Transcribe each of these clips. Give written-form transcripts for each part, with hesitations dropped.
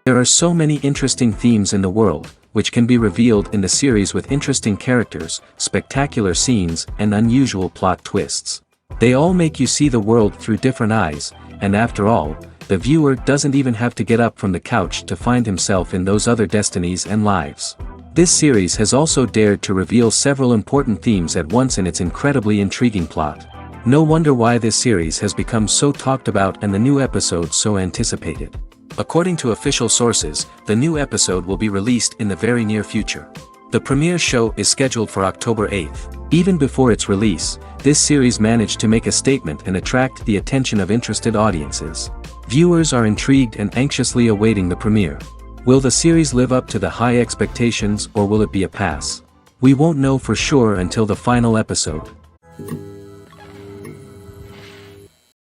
There are so many interesting themes in the world, which can be revealed in the series with interesting characters, spectacular scenes, and unusual plot twists. They all make you see the world through different eyes, and after all, the viewer doesn't even have to get up from the couch to find himself in those other destinies and lives. This series has also dared to reveal several important themes at once in its incredibly intriguing plot. No wonder why this series has become so talked about and the new episodes so anticipated. According to official sources, the new episode will be released in the very near future. The premiere show is scheduled for October 8th. Even before its release, this series managed to make a statement and attract the attention of interested audiences. Viewers are intrigued and anxiously awaiting the premiere. Will the series live up to the high expectations or will it be a pass? We won't know for sure until the final episode.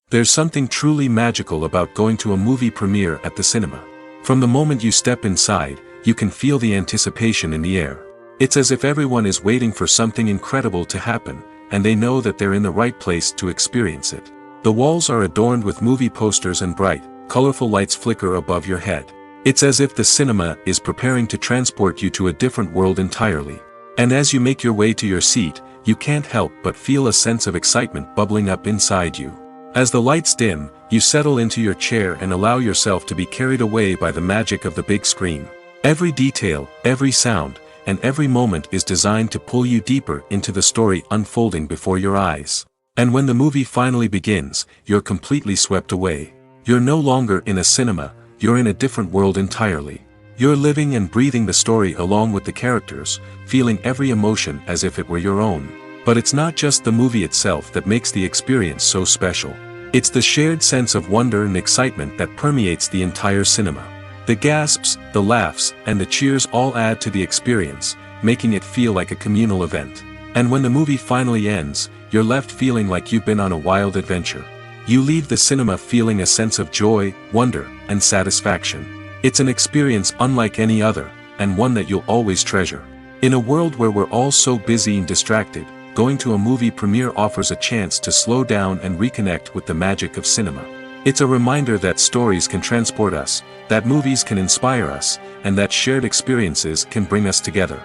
There's something truly magical about going to a movie premiere at the cinema. From the moment you step inside, you can feel the anticipation in the air. It's as if everyone is waiting for something incredible to happen, and they know that they're in the right place to experience it. The walls are adorned with movie posters and bright, colorful lights flicker above your head. It's as if the cinema is preparing to transport you to a different world entirely. And as you make your way to your seat, you can't help but feel a sense of excitement bubbling up inside you. As the lights dim, you settle into your chair and allow yourself to be carried away by the magic of the big screen. Every detail, every sound, and every moment is designed to pull you deeper into the story unfolding before your eyes. And when the movie finally begins, you're completely swept away. You're no longer in a cinema, you're in a different world entirely. You're living and breathing the story along with the characters, feeling every emotion as if it were your own. But it's not just the movie itself that makes the experience so special. It's the shared sense of wonder and excitement that permeates the entire cinema. The gasps, the laughs, and the cheers all add to the experience, making it feel like a communal event. And when the movie finally ends, you're left feeling like you've been on a wild adventure. You leave the cinema feeling a sense of joy, wonder, and satisfaction. It's an experience unlike any other, and one that you'll always treasure. In a world where we're all so busy and distracted, going to a movie premiere offers a chance to slow down and reconnect with the magic of cinema. It's a reminder that stories can transport us, that movies can inspire us, and that shared experiences can bring us together.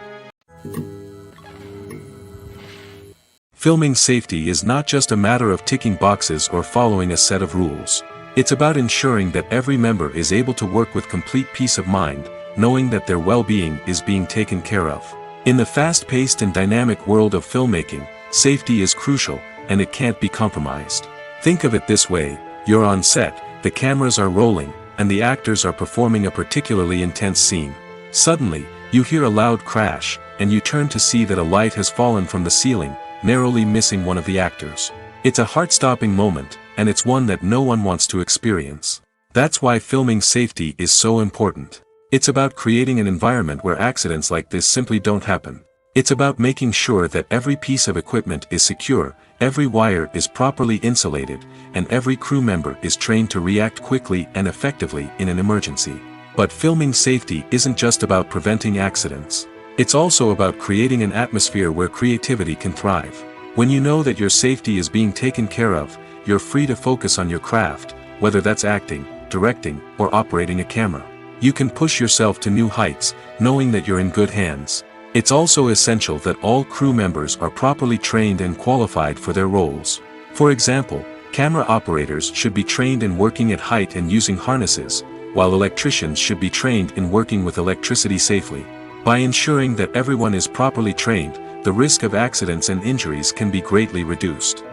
Filming safety is not just a matter of ticking boxes or following a set of rules. It's about ensuring that every member is able to work with complete peace of mind, knowing that their well-being is being taken care of. In the fast-paced and dynamic world of filmmaking, safety is crucial, and it can't be compromised. Think of it this way, you're on set, the cameras are rolling, and the actors are performing a particularly intense scene. Suddenly, you hear a loud crash, and you turn to see that a light has fallen from the ceiling, narrowly missing one of the actors. It's a heart-stopping moment, and it's one that no one wants to experience. That's why filming safety is so important. It's about creating an environment where accidents like this simply don't happen. It's about making sure that every piece of equipment is secure, every wire is properly insulated, and every crew member is trained to react quickly and effectively in an emergency. But filming safety isn't just about preventing accidents. It's also about creating an atmosphere where creativity can thrive. When you know that your safety is being taken care of, you're free to focus on your craft, whether that's acting, directing, or operating a camera. You can push yourself to new heights, knowing that you're in good hands. It's also essential that all crew members are properly trained and qualified for their roles. For example, camera operators should be trained in working at height and using harnesses, while electricians should be trained in working with electricity safely. By ensuring that everyone is properly trained, the risk of accidents and injuries can be greatly reduced.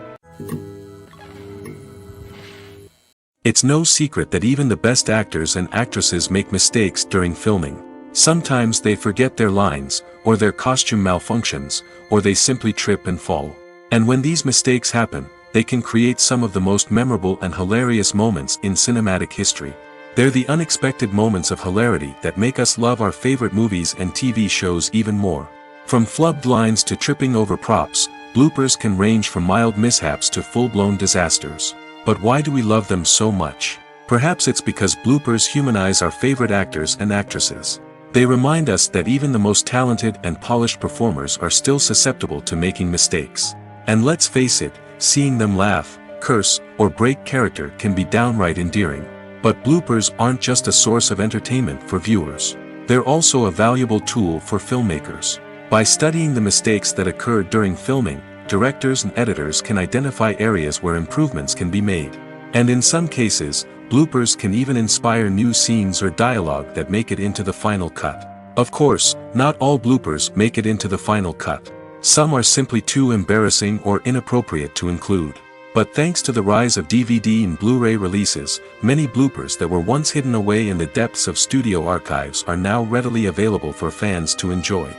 It's no secret that even the best actors and actresses make mistakes during filming. Sometimes they forget their lines, or their costume malfunctions, or they simply trip and fall. And when these mistakes happen, they can create some of the most memorable and hilarious moments in cinematic history. They're the unexpected moments of hilarity that make us love our favorite movies and TV shows even more. From flubbed lines to tripping over props, bloopers can range from mild mishaps to full-blown disasters. But why do we love them so much? Perhaps it's because bloopers humanize our favorite actors and actresses. They remind us that even the most talented and polished performers are still susceptible to making mistakes. And let's face it, seeing them laugh, curse, or break character can be downright endearing. But bloopers aren't just a source of entertainment for viewers. They're also a valuable tool for filmmakers. By studying the mistakes that occurred during filming, directors and editors can identify areas where improvements can be made. And in some cases, bloopers can even inspire new scenes or dialogue that make it into the final cut. Of course, not all bloopers make it into the final cut. Some are simply too embarrassing or inappropriate to include. But thanks to the rise of DVD and Blu-ray releases, many bloopers that were once hidden away in the depths of studio archives are now readily available for fans to enjoy.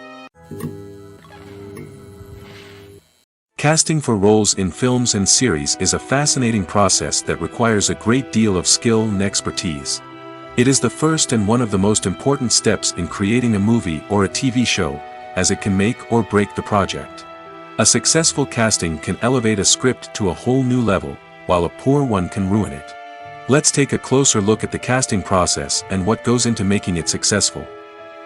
Casting for roles in films and series is a fascinating process that requires a great deal of skill and expertise. It is the first and one of the most important steps in creating a movie or a TV show, as it can make or break the project. A successful casting can elevate a script to a whole new level, while a poor one can ruin it. Let's take a closer look at the casting process and what goes into making it successful.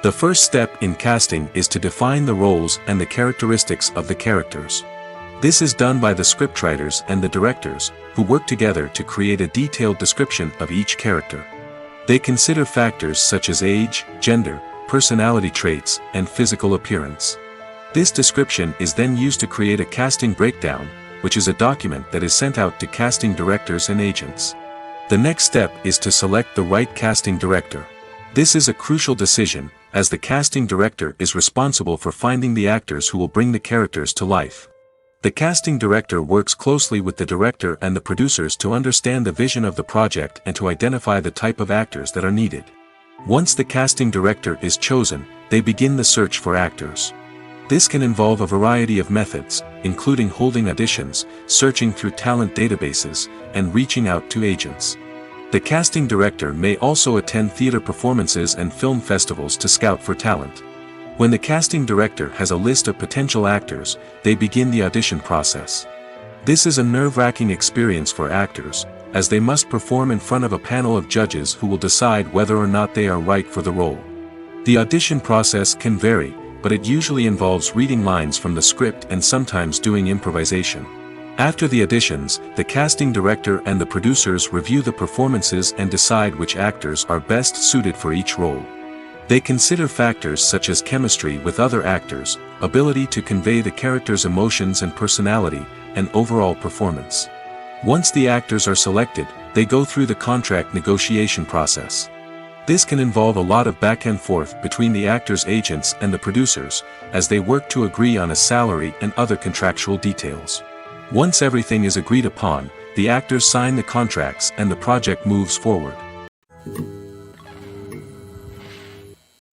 The first step in casting is to define the roles and the characteristics of the characters. This is done by the scriptwriters and the directors, who work together to create a detailed description of each character. They consider factors such as age, gender, personality traits, and physical appearance. This description is then used to create a casting breakdown, which is a document that is sent out to casting directors and agents. The next step is to select the right casting director. This is a crucial decision, as the casting director is responsible for finding the actors who will bring the characters to life. The casting director works closely with the director and the producers to understand the vision of the project and to identify the type of actors that are needed. Once the casting director is chosen, they begin the search for actors. This can involve a variety of methods, including holding auditions, searching through talent databases, and reaching out to agents. The casting director may also attend theater performances and film festivals to scout for talent. When the casting director has a list of potential actors, they begin the audition process. This is a nerve-wracking experience for actors, as they must perform in front of a panel of judges who will decide whether or not they are right for the role. The audition process can vary, but it usually involves reading lines from the script and sometimes doing improvisation. After the auditions, the casting director and the producers review the performances and decide which actors are best suited for each role. They consider factors such as chemistry with other actors, ability to convey the character's emotions and personality, and overall performance. Once the actors are selected, they go through the contract negotiation process. This can involve a lot of back and forth between the actors' agents and the producers, as they work to agree on a salary and other contractual details. Once everything is agreed upon, the actors sign the contracts and the project moves forward.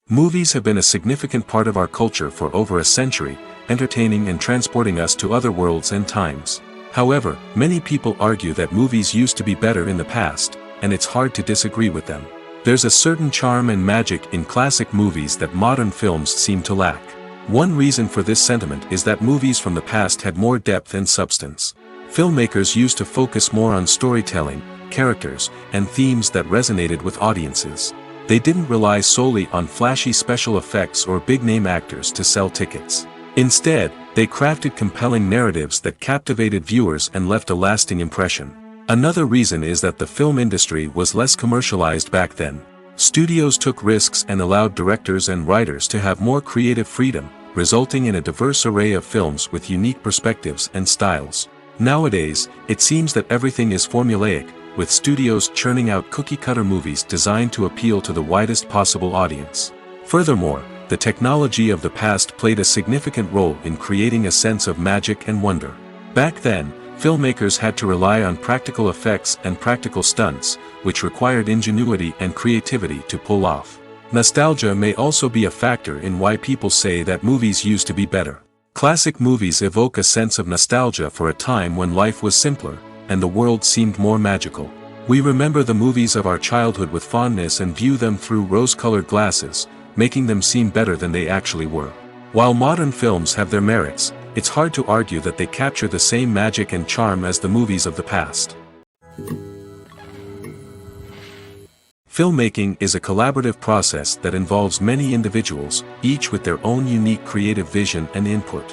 Movies have been a significant part of our culture for over a century, entertaining and transporting us to other worlds and times. However, many people argue that movies used to be better in the past, and it's hard to disagree with them. There's a certain charm and magic in classic movies that modern films seem to lack. One reason for this sentiment is that movies from the past had more depth and substance. Filmmakers used to focus more on storytelling, characters, and themes that resonated with audiences. They didn't rely solely on flashy special effects or big-name actors to sell tickets. Instead, they crafted compelling narratives that captivated viewers and left a lasting impression. Another reason is that the film industry was less commercialized back then. Studios took risks and allowed directors and writers to have more creative freedom, resulting in a diverse array of films with unique perspectives and styles. Nowadays, it seems that everything is formulaic, with studios churning out cookie-cutter movies designed to appeal to the widest possible audience. Furthermore, the technology of the past played a significant role in creating a sense of magic and wonder. Back then, filmmakers had to rely on practical effects and practical stunts, which required ingenuity and creativity to pull off. Nostalgia may also be a factor in why people say that movies used to be better. Classic movies evoke a sense of nostalgia for a time when life was simpler, and the world seemed more magical. We remember the movies of our childhood with fondness and view them through rose-colored glasses, making them seem better than they actually were. While modern films have their merits, it's hard to argue that they capture the same magic and charm as the movies of the past. Filmmaking is a collaborative process that involves many individuals, each with their own unique creative vision and input.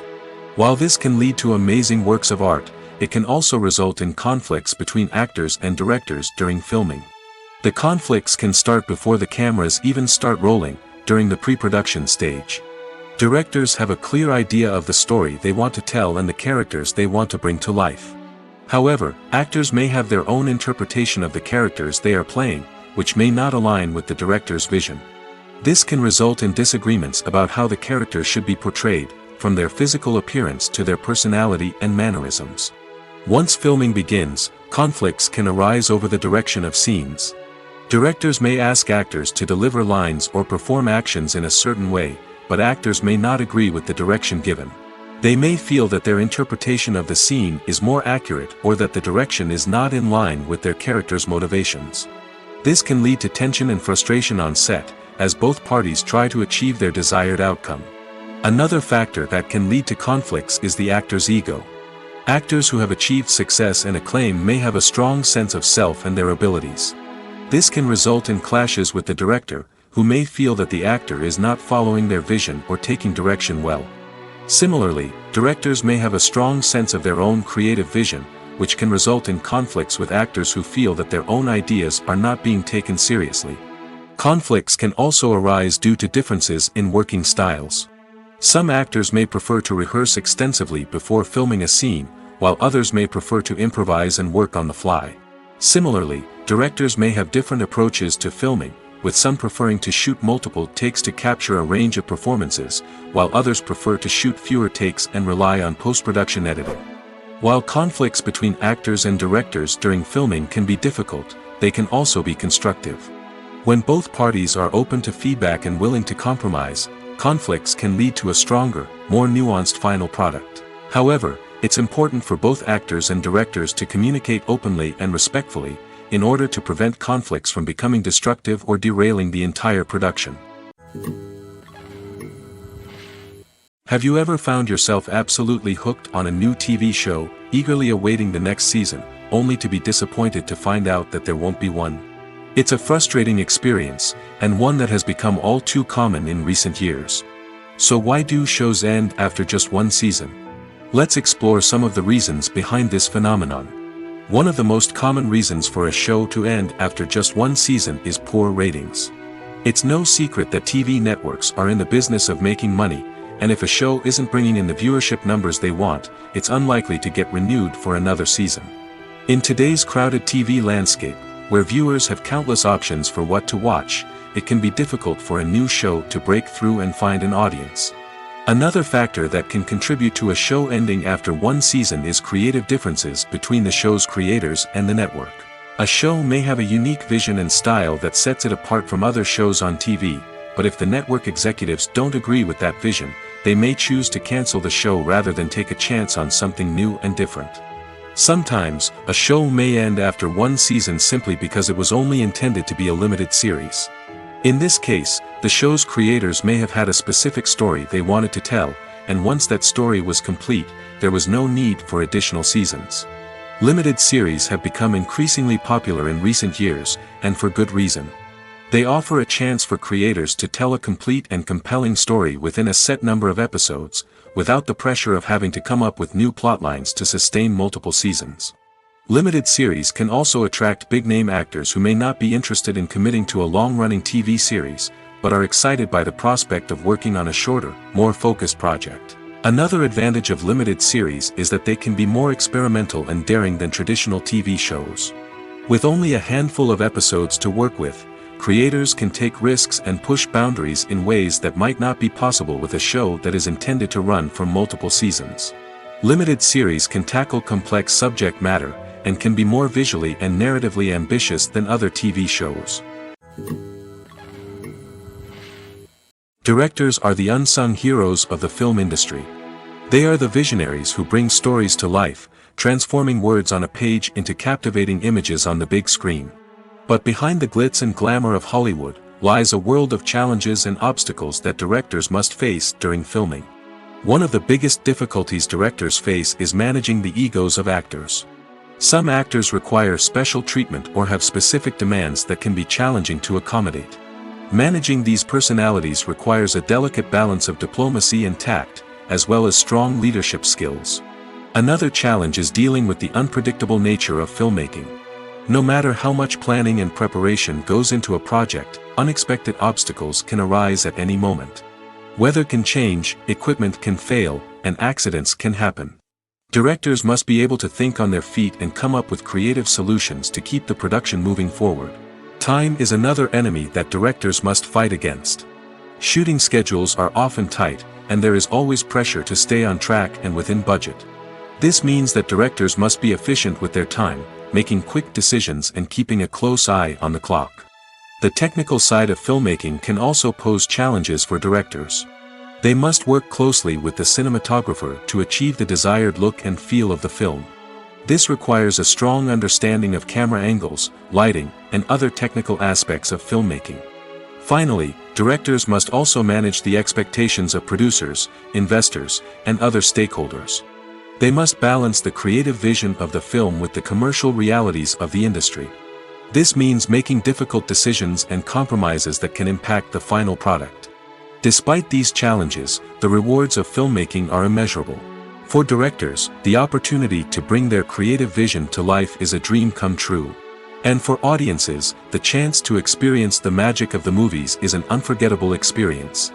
While this can lead to amazing works of art, it can also result in conflicts between actors and directors during filming. The conflicts can start before the cameras even start rolling, during the pre-production stage. Directors have a clear idea of the story they want to tell and the characters they want to bring to life. However, actors may have their own interpretation of the characters they are playing, which may not align with the director's vision. This can result in disagreements about how the characters should be portrayed, from their physical appearance to their personality and mannerisms. Once filming begins, conflicts can arise over the direction of scenes. Directors may ask actors to deliver lines or perform actions in a certain way, but actors may not agree with the direction given. They may feel that their interpretation of the scene is more accurate or that the direction is not in line with their character's motivations. This can lead to tension and frustration on set, as both parties try to achieve their desired outcome. Another factor that can lead to conflicts is the actor's ego. Actors who have achieved success and acclaim may have a strong sense of self and their abilities. This can result in clashes with the director, who may feel that the actor is not following their vision or taking direction well. Similarly, directors may have a strong sense of their own creative vision, which can result in conflicts with actors who feel that their own ideas are not being taken seriously. Conflicts can also arise due to differences in working styles. Some actors may prefer to rehearse extensively before filming a scene, while others may prefer to improvise and work on the fly. Similarly, directors may have different approaches to filming, with some preferring to shoot multiple takes to capture a range of performances, while others prefer to shoot fewer takes and rely on post-production editing. While conflicts between actors and directors during filming can be difficult, they can also be constructive. When both parties are open to feedback and willing to compromise, conflicts can lead to a stronger, more nuanced final product. However, it's important for both actors and directors to communicate openly and respectfully, in order to prevent conflicts from becoming destructive or derailing the entire production. Have you ever found yourself absolutely hooked on a new TV show, eagerly awaiting the next season, only to be disappointed to find out that there won't be one? It's a frustrating experience, and one that has become all too common in recent years. So why do shows end after just one season? Let's explore some of the reasons behind this phenomenon. One of the most common reasons for a show to end after just one season is poor ratings. It's no secret that TV networks are in the business of making money, and if a show isn't bringing in the viewership numbers they want, it's unlikely to get renewed for another season. In today's crowded TV landscape, where viewers have countless options for what to watch, it can be difficult for a new show to break through and find an audience. Another factor that can contribute to a show ending after one season is creative differences between the show's creators and the network. A show may have a unique vision and style that sets it apart from other shows on TV, but if the network executives don't agree with that vision, they may choose to cancel the show rather than take a chance on something new and different. Sometimes, a show may end after one season simply because it was only intended to be a limited series. In this case, the show's creators may have had a specific story they wanted to tell, and once that story was complete, there was no need for additional seasons. Limited series have become increasingly popular in recent years, and for good reason. They offer a chance for creators to tell a complete and compelling story within a set number of episodes, without the pressure of having to come up with new plotlines to sustain multiple seasons. Limited series can also attract big-name actors who may not be interested in committing to a long-running TV series, but are excited by the prospect of working on a shorter, more focused project. Another advantage of limited series is that they can be more experimental and daring than traditional TV shows. With only a handful of episodes to work with, creators can take risks and push boundaries in ways that might not be possible with a show that is intended to run for multiple seasons. Limited series can tackle complex subject matter, and can be more visually and narratively ambitious than other TV shows. Directors are the unsung heroes of the film industry. They are the visionaries who bring stories to life, transforming words on a page into captivating images on the big screen. But behind the glitz and glamour of Hollywood, lies a world of challenges and obstacles that directors must face during filming. One of the biggest difficulties directors face is managing the egos of actors. Some actors require special treatment or have specific demands that can be challenging to accommodate. Managing these personalities requires a delicate balance of diplomacy and tact, as well as strong leadership skills. Another challenge is dealing with the unpredictable nature of filmmaking. No matter how much planning and preparation goes into a project, unexpected obstacles can arise at any moment. Weather can change, equipment can fail, and accidents can happen. Directors must be able to think on their feet and come up with creative solutions to keep the production moving forward. Time is another enemy that directors must fight against. Shooting schedules are often tight, and there is always pressure to stay on track and within budget. This means that directors must be efficient with their time, making quick decisions and keeping a close eye on the clock. The technical side of filmmaking can also pose challenges for directors. They must work closely with the cinematographer to achieve the desired look and feel of the film. This requires a strong understanding of camera angles, lighting, and other technical aspects of filmmaking. Finally, directors must also manage the expectations of producers, investors, and other stakeholders. They must balance the creative vision of the film with the commercial realities of the industry. This means making difficult decisions and compromises that can impact the final product. Despite these challenges, the rewards of filmmaking are immeasurable. For directors, the opportunity to bring their creative vision to life is a dream come true. And for audiences, the chance to experience the magic of the movies is an unforgettable experience.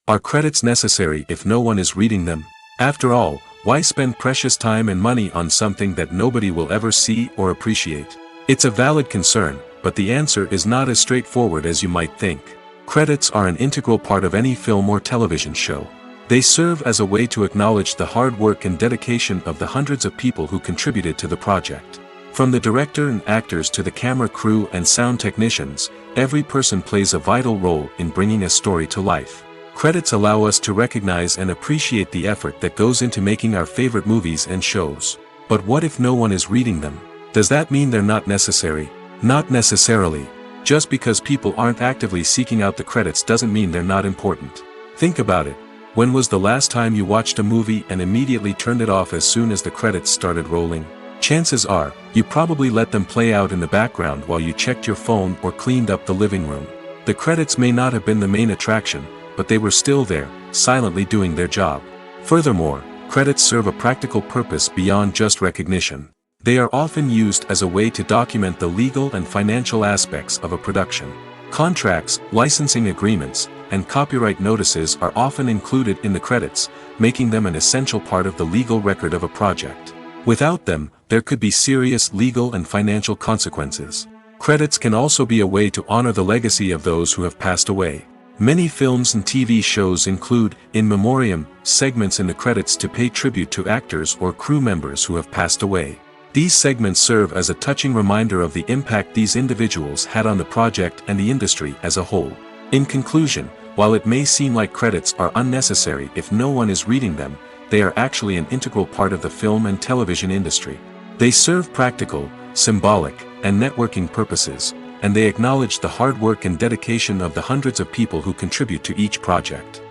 Are credits necessary if no one is reading them? After all, why spend precious time and money on something that nobody will ever see or appreciate? It's a valid concern, but the answer is not as straightforward as you might think. Credits are an integral part of any film or television show. They serve as a way to acknowledge the hard work and dedication of the hundreds of people who contributed to the project. From the director and actors to the camera crew and sound technicians, every person plays a vital role in bringing a story to life. Credits allow us to recognize and appreciate the effort that goes into making our favorite movies and shows. But what if no one is reading them? Does that mean they're not necessary? Not necessarily. Just because people aren't actively seeking out the credits doesn't mean they're not important. Think about it. When was the last time you watched a movie and immediately turned it off as soon as the credits started rolling? Chances are, you probably let them play out in the background while you checked your phone or cleaned up the living room. The credits may not have been the main attraction, but they were still there, silently doing their job. Furthermore, credits serve a practical purpose beyond just recognition. They are often used as a way to document the legal and financial aspects of a production. Contracts, licensing agreements, and copyright notices are often included in the credits, making them an essential part of the legal record of a project. Without them, there could be serious legal and financial consequences. Credits can also be a way to honor the legacy of those who have passed away. Many films and TV shows include, in memoriam, segments in the credits to pay tribute to actors or crew members who have passed away. These segments serve as a touching reminder of the impact these individuals had on the project and the industry as a whole. In conclusion, while it may seem like credits are unnecessary if no one is reading them, they are actually an integral part of the film and television industry. They serve practical, symbolic, and networking purposes, and they acknowledge the hard work and dedication of the hundreds of people who contribute to each project.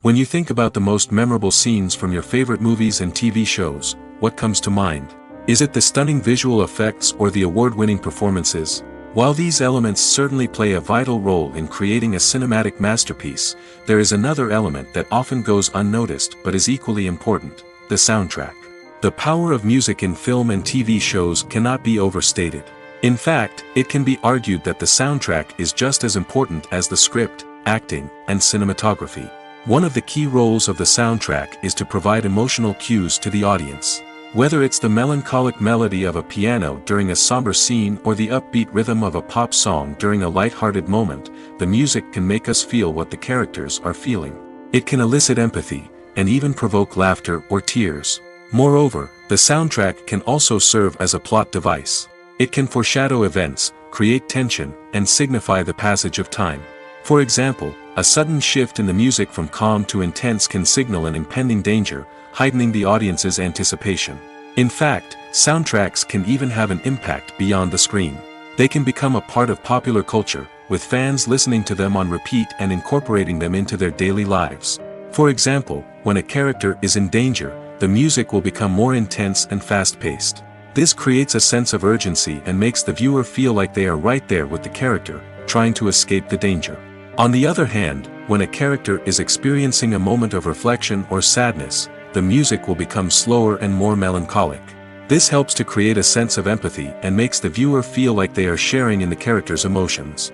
When you think about the most memorable scenes from your favorite movies and TV shows, what comes to mind? Is it the stunning visual effects or the award-winning performances? While these elements certainly play a vital role in creating a cinematic masterpiece, there is another element that often goes unnoticed but is equally important: the soundtrack. The power of music in film and TV shows cannot be overstated. In fact, it can be argued that the soundtrack is just as important as the script, acting, and cinematography. One of the key roles of the soundtrack is to provide emotional cues to the audience. Whether it's the melancholic melody of a piano during a somber scene or the upbeat rhythm of a pop song during a light-hearted moment, the music can make us feel what the characters are feeling. It can elicit empathy, and even provoke laughter or tears. Moreover, the soundtrack can also serve as a plot device. It can foreshadow events, create tension, and signify the passage of time. For example, a sudden shift in the music from calm to intense can signal an impending danger, heightening the audience's anticipation. In fact, soundtracks can even have an impact beyond the screen. They can become a part of popular culture, with fans listening to them on repeat and incorporating them into their daily lives. For example, when a character is in danger, the music will become more intense and fast-paced. This creates a sense of urgency and makes the viewer feel like they are right there with the character, trying to escape the danger. On the other hand, when a character is experiencing a moment of reflection or sadness, the music will become slower and more melancholic. This helps to create a sense of empathy and makes the viewer feel like they are sharing in the character's emotions.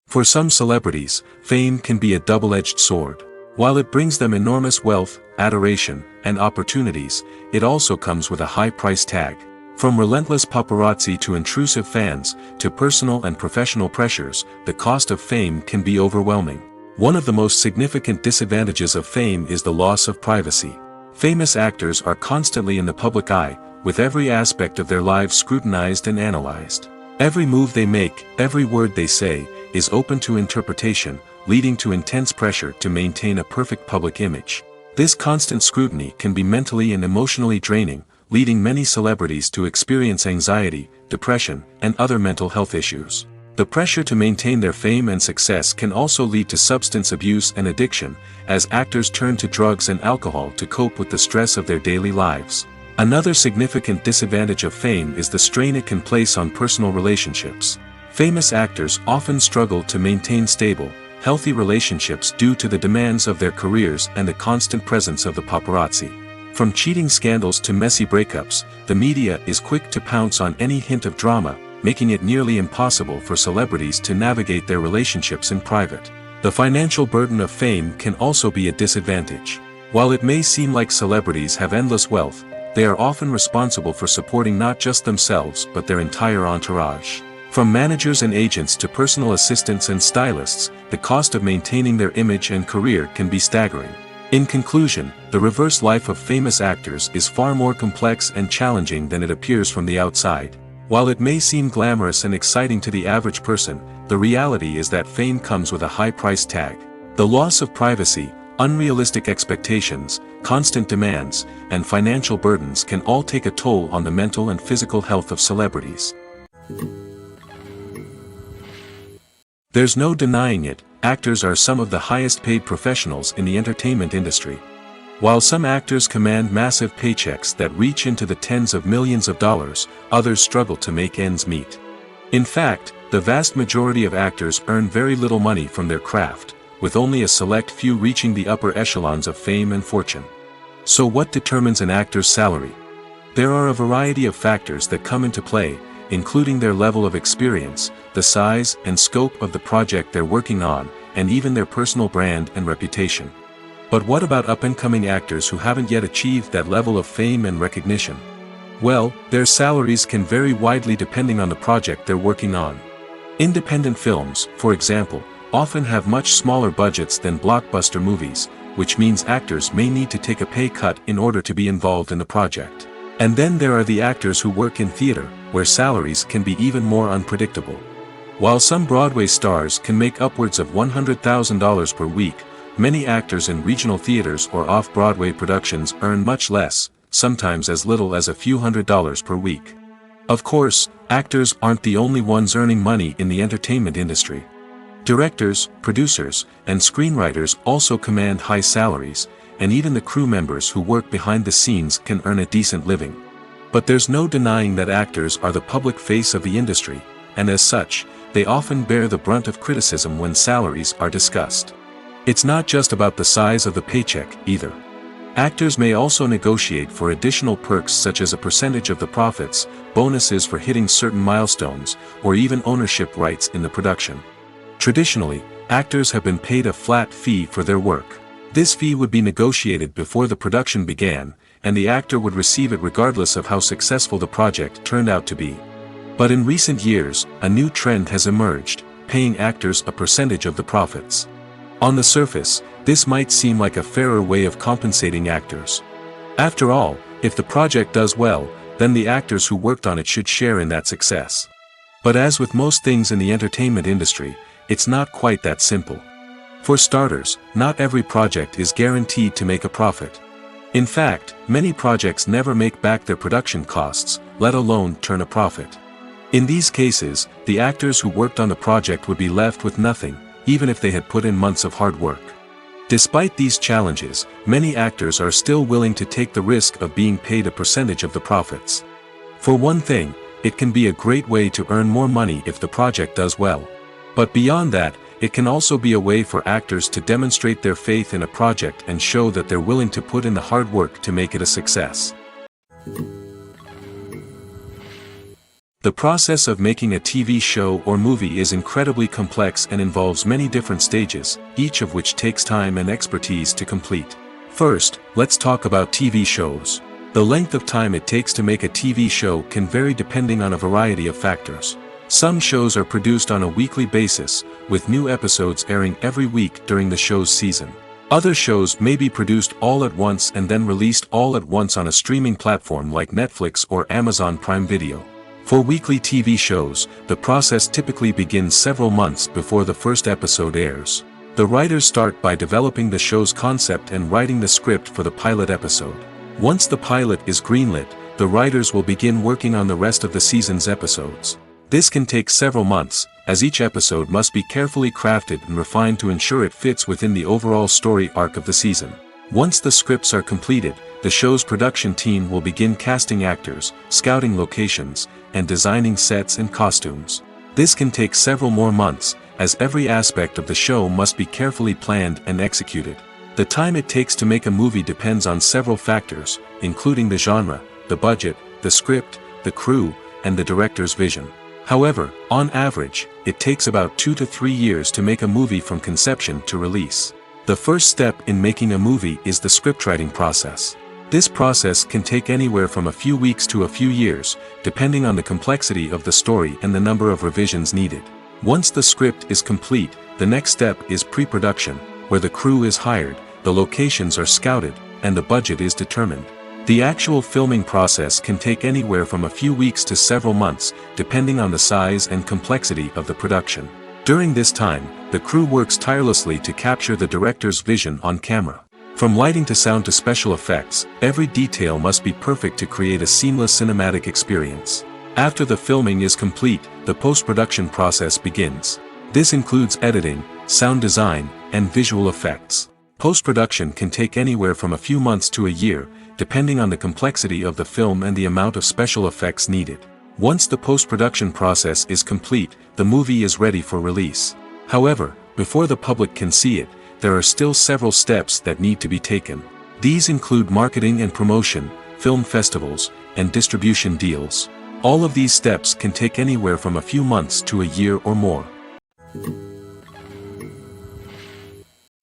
For some celebrities, fame can be a double-edged sword. While it brings them enormous wealth, adoration, and opportunities, it also comes with a high price tag. From relentless paparazzi to intrusive fans, to personal and professional pressures, the cost of fame can be overwhelming. One of the most significant disadvantages of fame is the loss of privacy. Famous actors are constantly in the public eye, with every aspect of their lives scrutinized and analyzed. Every move they make, every word they say, is open to interpretation, leading to intense pressure to maintain a perfect public image. This constant scrutiny can be mentally and emotionally draining, leading many celebrities to experience anxiety, depression, and other mental health issues. The pressure to maintain their fame and success can also lead to substance abuse and addiction, as actors turn to drugs and alcohol to cope with the stress of their daily lives. Another significant disadvantage of fame is the strain it can place on personal relationships. Famous actors often struggle to maintain stable, healthy relationships due to the demands of their careers and the constant presence of the paparazzi. From cheating scandals to messy breakups, the media is quick to pounce on any hint of drama, making it nearly impossible for celebrities to navigate their relationships in private. The financial burden of fame can also be a disadvantage. While it may seem like celebrities have endless wealth, they are often responsible for supporting not just themselves but their entire entourage. From managers and agents to personal assistants and stylists, the cost of maintaining their image and career can be staggering. In conclusion, the reverse life of famous actors is far more complex and challenging than it appears from the outside. While it may seem glamorous and exciting to the average person, the reality is that fame comes with a high price tag. The loss of privacy, unrealistic expectations, constant demands, and financial burdens can all take a toll on the mental and physical health of celebrities. There's no denying it, actors are some of the highest paid professionals in the entertainment industry. While some actors command massive paychecks that reach into the tens of millions of dollars, others struggle to make ends meet. In fact, the vast majority of actors earn very little money from their craft, with only a select few reaching the upper echelons of fame and fortune. So what determines an actor's salary? There are a variety of factors that come into play, including their level of experience, the size and scope of the project they're working on, and even their personal brand and reputation. But what about up-and-coming actors who haven't yet achieved that level of fame and recognition? Well, their salaries can vary widely depending on the project they're working on. Independent films, for example, often have much smaller budgets than blockbuster movies, which means actors may need to take a pay cut in order to be involved in the project. And then there are the actors who work in theater, where salaries can be even more unpredictable. While some Broadway stars can make upwards of $100,000 per week, many actors in regional theaters or off-Broadway productions earn much less, sometimes as little as a few $100s per week. Of course, actors aren't the only ones earning money in the entertainment industry. Directors, producers, and screenwriters also command high salaries, and even the crew members who work behind the scenes can earn a decent living. But there's no denying that actors are the public face of the industry, and as such, they often bear the brunt of criticism when salaries are discussed. It's not just about the size of the paycheck, either. Actors may also negotiate for additional perks such as a percentage of the profits, bonuses for hitting certain milestones, or even ownership rights in the production. Traditionally, actors have been paid a flat fee for their work. This fee would be negotiated before the production began, and the actor would receive it regardless of how successful the project turned out to be. But in recent years, a new trend has emerged, paying actors a percentage of the profits. On the surface, this might seem like a fairer way of compensating actors. After all, if the project does well, then the actors who worked on it should share in that success. But as with most things in the entertainment industry, it's not quite that simple. For starters, not every project is guaranteed to make a profit. In fact, many projects never make back their production costs, let alone turn a profit. In these cases, the actors who worked on the project would be left with nothing, even if they had put in months of hard work. Despite these challenges, many actors are still willing to take the risk of being paid a percentage of the profits. For one thing, it can be a great way to earn more money if the project does well. But beyond that, It can also be a way for actors to demonstrate their faith in a project and show that they're willing to put in the hard work to make it a success. The process of making a TV show or movie is incredibly complex and involves many different stages, each of which takes time and expertise to complete. First, let's talk about TV shows. The length of time it takes to make a TV show can vary depending on a variety of factors. Some shows are produced on a weekly basis, with new episodes airing every week during the show's season. Other shows may be produced all at once and then released all at once on a streaming platform like Netflix or Amazon Prime Video. For weekly TV shows, the process typically begins several months before the first episode airs. The writers start by developing the show's concept and writing the script for the pilot episode. Once the pilot is greenlit, the writers will begin working on the rest of the season's episodes. This can take several months, as each episode must be carefully crafted and refined to ensure it fits within the overall story arc of the season. Once the scripts are completed, the show's production team will begin casting actors, scouting locations, and designing sets and costumes. This can take several more months, as every aspect of the show must be carefully planned and executed. The time it takes to make a movie depends on several factors, including the genre, the budget, the script, the crew, and the director's vision. However, on average, it takes about 2 to 3 years to make a movie from conception to release. The first step in making a movie is the scriptwriting process. This process can take anywhere from a few weeks to a few years, depending on the complexity of the story and the number of revisions needed. Once the script is complete, the next step is pre-production, where the crew is hired, the locations are scouted, and the budget is determined. The actual filming process can take anywhere from a few weeks to several months, depending on the size and complexity of the production. During this time, the crew works tirelessly to capture the director's vision on camera. From lighting to sound to special effects, every detail must be perfect to create a seamless cinematic experience. After the filming is complete, the post-production process begins. This includes editing, sound design, and visual effects. Post-production can take anywhere from a few months to a year, depending on the complexity of the film and the amount of special effects needed. Once the post-production process is complete, the movie is ready for release. However, before the public can see it, there are still several steps that need to be taken. These include marketing and promotion, film festivals, and distribution deals. All of these steps can take anywhere from a few months to a year or more.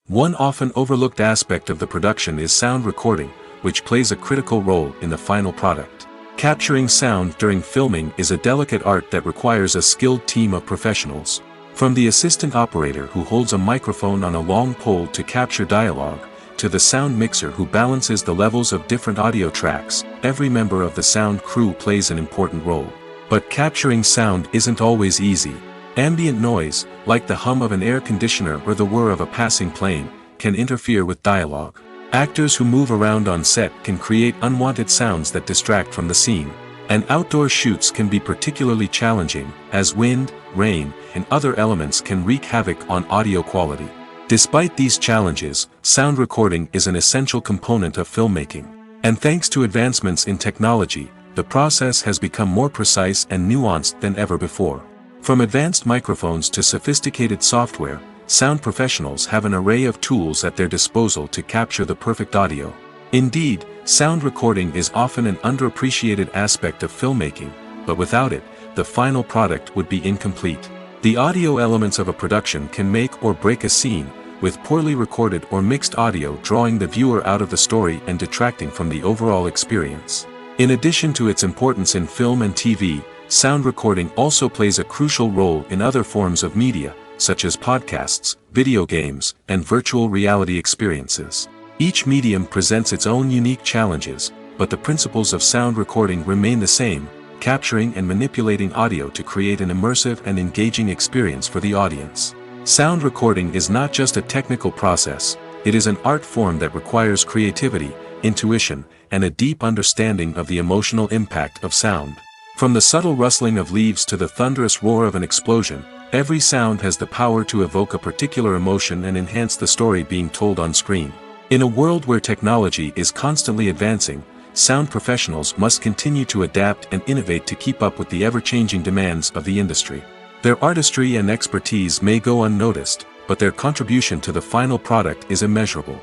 One often overlooked aspect of the production is sound recording, which plays a critical role in the final product. Capturing sound during filming is a delicate art that requires a skilled team of professionals. From the assistant operator who holds a microphone on a long pole to capture dialogue, to the sound mixer who balances the levels of different audio tracks, every member of the sound crew plays an important role. But capturing sound isn't always easy. Ambient noise, like the hum of an air conditioner or the whir of a passing plane, can interfere with dialogue. Actors who move around on set can create unwanted sounds that distract from the scene. And outdoor shoots can be particularly challenging, as wind, rain, and other elements can wreak havoc on audio quality. Despite these challenges, sound recording is an essential component of filmmaking. And thanks to advancements in technology, the process has become more precise and nuanced than ever before. From advanced microphones to sophisticated software, sound professionals have an array of tools at their disposal to capture the perfect audio. Indeed, sound recording is often an underappreciated aspect of filmmaking, but without it, the final product would be incomplete. The audio elements of a production can make or break a scene, with poorly recorded or mixed audio drawing the viewer out of the story and detracting from the overall experience. In addition to its importance in film and TV, sound recording also plays a crucial role in other forms of media, such as podcasts, video games, and virtual reality experiences. Each medium presents its own unique challenges, but the principles of sound recording remain the same, capturing and manipulating audio to create an immersive and engaging experience for the audience. Sound recording is not just a technical process, it is an art form that requires creativity, intuition, and a deep understanding of the emotional impact of sound. From the subtle rustling of leaves to the thunderous roar of an explosion, every sound has the power to evoke a particular emotion and enhance the story being told on screen. In a world where technology is constantly advancing, sound professionals must continue to adapt and innovate to keep up with the ever-changing demands of the industry. Their artistry and expertise may go unnoticed, but their contribution to the final product is immeasurable.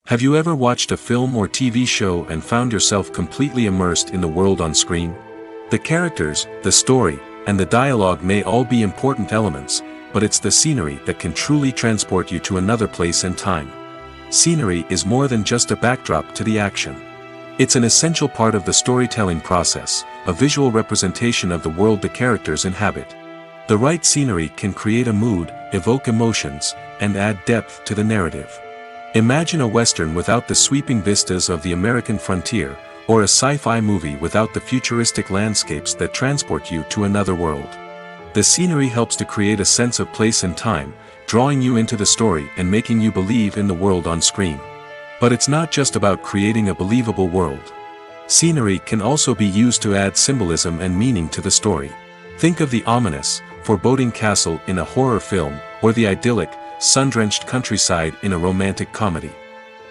Have you ever watched a film or TV show and found yourself completely immersed in the world on screen? The characters, the story, and the dialogue may all be important elements, but it's the scenery that can truly transport you to another place and time. Scenery is more than just a backdrop to the action. It's an essential part of the storytelling process, a visual representation of the world the characters inhabit. The right scenery can create a mood, evoke emotions, and add depth to the narrative. Imagine a Western without the sweeping vistas of the American frontier, or a sci-fi movie without the futuristic landscapes that transport you to another world. The scenery helps to create a sense of place and time, drawing you into the story and making you believe in the world on screen. But it's not just about creating a believable world. Scenery can also be used to add symbolism and meaning to the story. Think of the ominous, foreboding castle in a horror film, or the idyllic, sun-drenched countryside in a romantic comedy.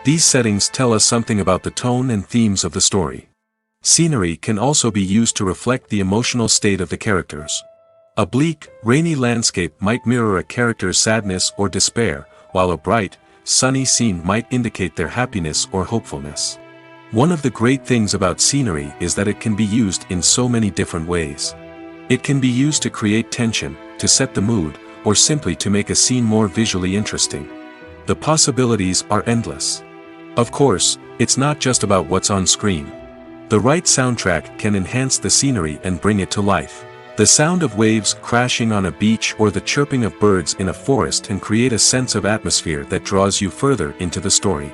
These settings tell us something about the tone and themes of the story. Scenery can also be used to reflect the emotional state of the characters. A bleak, rainy landscape might mirror a character's sadness or despair, while a bright, sunny scene might indicate their happiness or hopefulness. One of the great things about scenery is that it can be used in so many different ways. It can be used to create tension, to set the mood, or simply to make a scene more visually interesting. The possibilities are endless. Of course, it's not just about what's on screen. The right soundtrack can enhance the scenery and bring it to life. The sound of waves crashing on a beach or the chirping of birds in a forest can create a sense of atmosphere that draws you further into the story.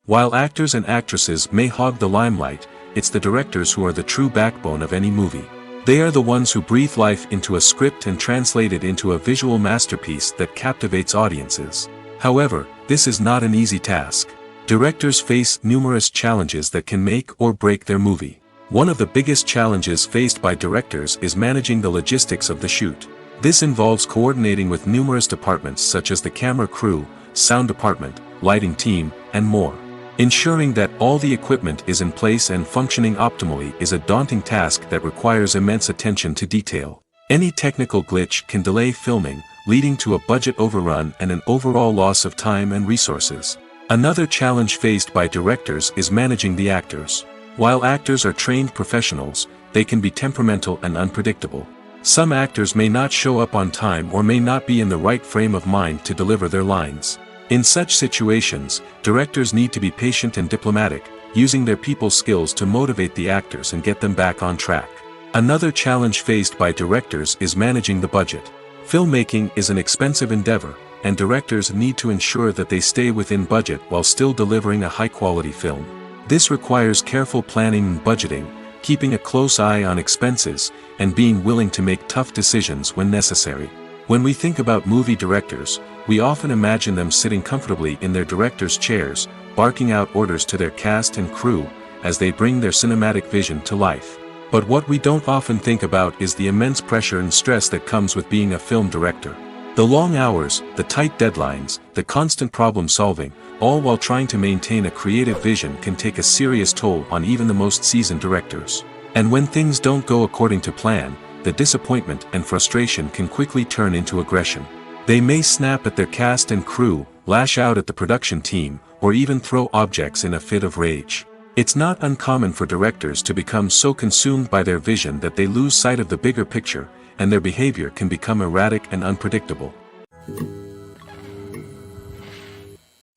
While actors and actresses may hog the limelight, it's the directors who are the true backbone of any movie. They are the ones who breathe life into a script and translate it into a visual masterpiece that captivates audiences. However, this is not an easy task. Directors face numerous challenges that can make or break their movie. One of the biggest challenges faced by directors is managing the logistics of the shoot. This involves coordinating with numerous departments such as the camera crew, sound department, lighting team, and more. Ensuring that all the equipment is in place and functioning optimally is a daunting task that requires immense attention to detail. Any technical glitch can delay filming, leading to a budget overrun and an overall loss of time and resources. Another challenge faced by directors is managing the actors. While actors are trained professionals, they can be temperamental and unpredictable. Some actors may not show up on time or may not be in the right frame of mind to deliver their lines. In such situations, directors need to be patient and diplomatic, using their people skills to motivate the actors and get them back on track. Another challenge faced by directors is managing the budget. Filmmaking is an expensive endeavor, and directors need to ensure that they stay within budget while still delivering a high-quality film. This requires careful planning and budgeting, keeping a close eye on expenses, and being willing to make tough decisions when necessary. When we think about movie directors, we often imagine them sitting comfortably in their director's chairs, barking out orders to their cast and crew, as they bring their cinematic vision to life. But what we don't often think about is the immense pressure and stress that comes with being a film director. The long hours, the tight deadlines, the constant problem solving, all while trying to maintain a creative vision can take a serious toll on even the most seasoned directors. And when things don't go according to plan, the disappointment and frustration can quickly turn into aggression. They may snap at their cast and crew, lash out at the production team, or even throw objects in a fit of rage. It's not uncommon for directors to become so consumed by their vision that they lose sight of the bigger picture, and their behavior can become erratic and unpredictable.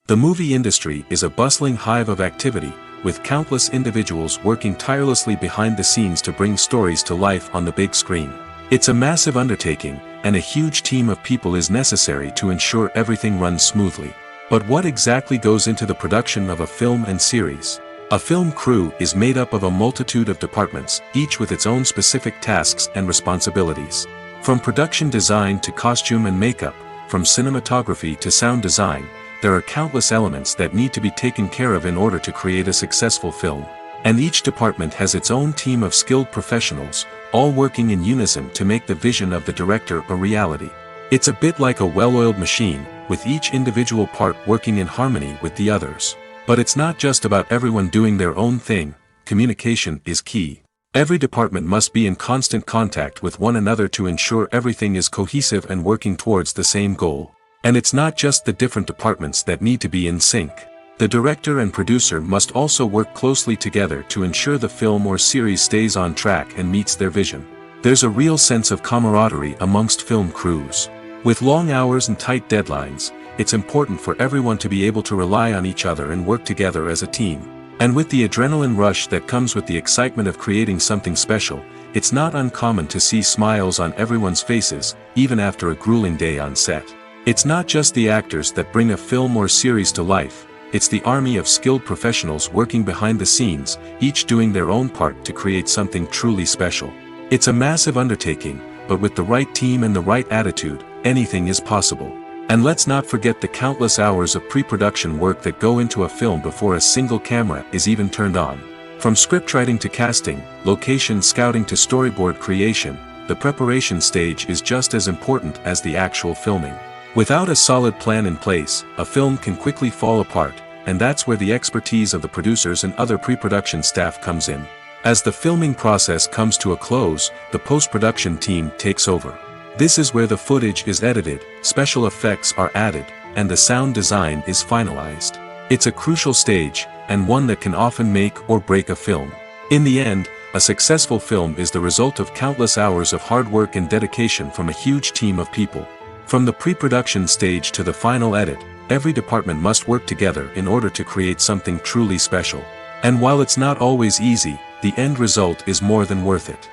The movie industry is a bustling hive of activity, with countless individuals working tirelessly behind the scenes to bring stories to life on the big screen. It's a massive undertaking, and a huge team of people is necessary to ensure everything runs smoothly. But what exactly goes into the production of a film and series? A film crew is made up of a multitude of departments, each with its own specific tasks and responsibilities. From production design to costume and makeup, from cinematography to sound design, there are countless elements that need to be taken care of in order to create a successful film. And each department has its own team of skilled professionals, all working in unison to make the vision of the director a reality. It's a bit like a well-oiled machine, with each individual part working in harmony with the others. But it's not just about everyone doing their own thing. communication is key. Every department must be in constant contact with one another to ensure everything is cohesive and working towards the same goal. And it's not just the different departments that need to be in sync. The director and producer must also work closely together to ensure the film or series stays on track and meets their vision. There's a real sense of camaraderie amongst film crews. With long hours and tight deadlines, it's important for everyone to be able to rely on each other and work together as a team. And with the adrenaline rush that comes with the excitement of creating something special, it's not uncommon to see smiles on everyone's faces, even after a grueling day on set. It's not just the actors that bring a film or series to life, it's the army of skilled professionals working behind the scenes, each doing their own part to create something truly special. It's a massive undertaking, but with the right team and the right attitude, anything is possible. And let's not forget the countless hours of pre-production work that go into a film before a single camera is even turned on. From scriptwriting to casting, location scouting to storyboard creation, the preparation stage is just as important as the actual filming. Without a solid plan in place, a film can quickly fall apart, and that's where the expertise of the producers and other pre-production staff comes in. As the filming process comes to a close, the post-production team takes over. This is where the footage is edited, special effects are added, and the sound design is finalized. It's a crucial stage, and one that can often make or break a film. In the end, a successful film is the result of countless hours of hard work and dedication from a huge team of people. From the pre-production stage to the final edit, every department must work together in order to create something truly special. And while it's not always easy, the end result is more than worth it.